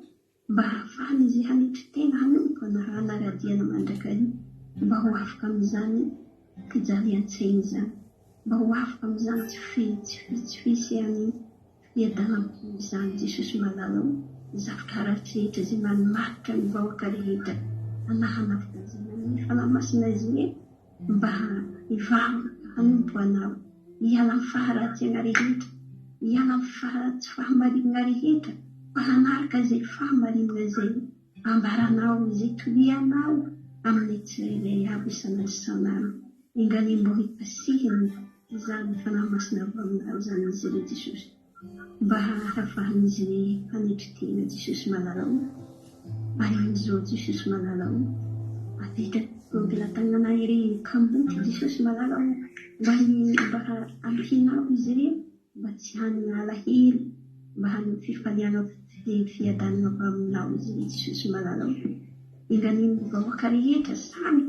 mba hahafahana izy hanitry tena hanompo hanaradiana mandrakariva mba ho afaka amin'izany fijalian-tsaina izany mba ho afaka amin'izany tsy fisy fiadanam-po izany Jesosy malalao zavatra ararehetra izay manimaritra ny vahoaka rehetra anahanafika izany amin'ny fanamasina izy hoe mba hivavaka hanompo anao hiala amin'ny faharatsiana rehetra hiala amin'ny faharatsy fahamarinana rehetra fa hanaraka izay fahamarinana izay ambaranao izay tolianao amin'ny tsirairay avy isanandro ingany mbo hipasihiny izany fanamasina avy aminao izany izy ireo Jesosy mba hahafahan'izy ireo hanetritena Jesosy malalao ary amin'izao Jesosy malalao apetraka ampilatanana ireo kamboty Jesosy malalao mba ampihinao izy ireo mba tsy hanina alahelo mba haniny fifaliana fiadanana avy aminao izy ireo Jesosy malalao ingany vahoaka rehetra samy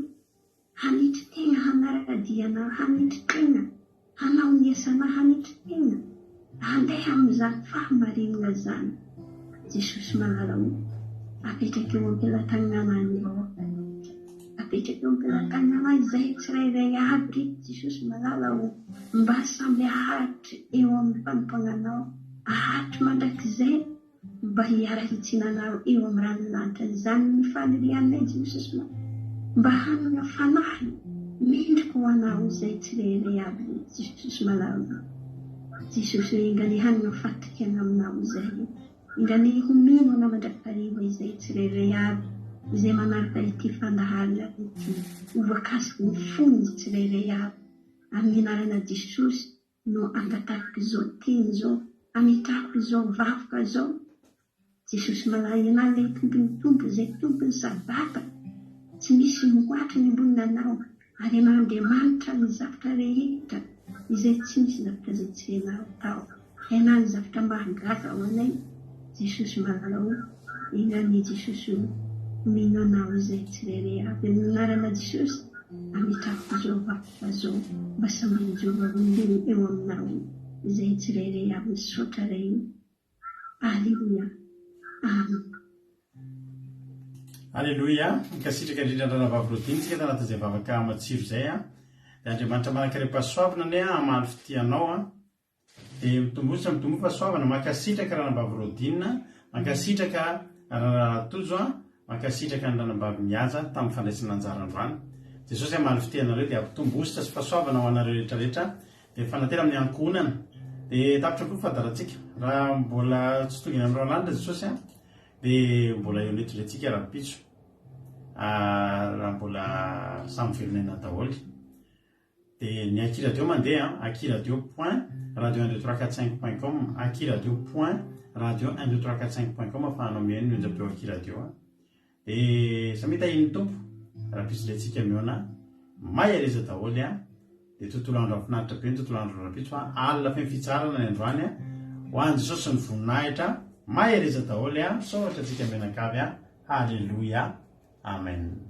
hanitry tena hanaradiana hanitry tena hanao ny asana hanitry tena handeha amin'izany fahamarinana izany Jesosy malalao apetraka eo ampilatanana ny vahoaka apetraka eo ampilatanana izay tsirairay avy Jesosy malalao mba samby ahatry eo amin'ny mpanompoananao ahatry mandrakizay mba hiara-hitsinanao eo amin'ny ranolanitra izany ny fanirianay Jesosy mba hanana fanahy mendrika ho anao izay tsirairay aby Jesosy malala. Jesosy ingany hanina fatrikana aminao izay, ingany homino anao mandrakariva izay tsirairay aby, izay manaraka ity fandaharana ity ovakasika ny fony tsirairay aby. Amin'ny anarana Jesosy no angatahako izao teny izao, amitrahako izao vakoka izao. Jesosy malala ianao ilay tompony tompo, izay tompony sabata, tsy misy mihoatra ny ambonina anao, ary Andriamanitra ny zavatra rehetra izay tsy misy zavatra izay tsy hainao tao. Hainao ny zavatra mahagaga ho anay. Jesosy malala ho ingany Jesosy mino anao izay tsirairay aby. Amin'ny anarana Jesosy amitrahako izao vakoka izao, mba samany Jehovah olombelona eo aminao izay tsirairay aby misaotra ray. Alleluia. Amen. Alleluia. Mikasitraka indrindra andranavavy rodinitsika tanaty izay vavaka matsiro izay a. Dia Andriamanitra manankarepasoavana ane amaly fitianao a. Dia mitombo fa soavana mankasitraka ranambavy rodinina, mankasitraka ranatojo a, mankasitraka ny ranambavy mihaja tamin'ny fandraisana anjara androany. Jesosy amaly fitianareo dia ampitombosotra sy fahasoavana ho anareo rehetrarehetra. Dia fanatera amin'ny ankonana. Dia tapitra koa fadarantsika raha mbola tsy tongina amin'ireo lanitra Jesosy a, dia mbola eo netrolentsika raha-pitso raha mbola samy velonena daholo. Dia ny akiradio mandeha akiradio.radio12345.com, akiradio.radio12345.com afahanao mihaino enjapeo akiradio. Dia samita iny tompo raha-pitso lentsika miona mahereza daholo a. Dia tontolo andro afinaritra be ny tontolo andro raha-pitso fa alina fe fitsarana ny androany a, ho an'ny Jesosy ny voninahitra mahereza daholo a. Sohatra antsika menakavy a. Halleluia. Amen.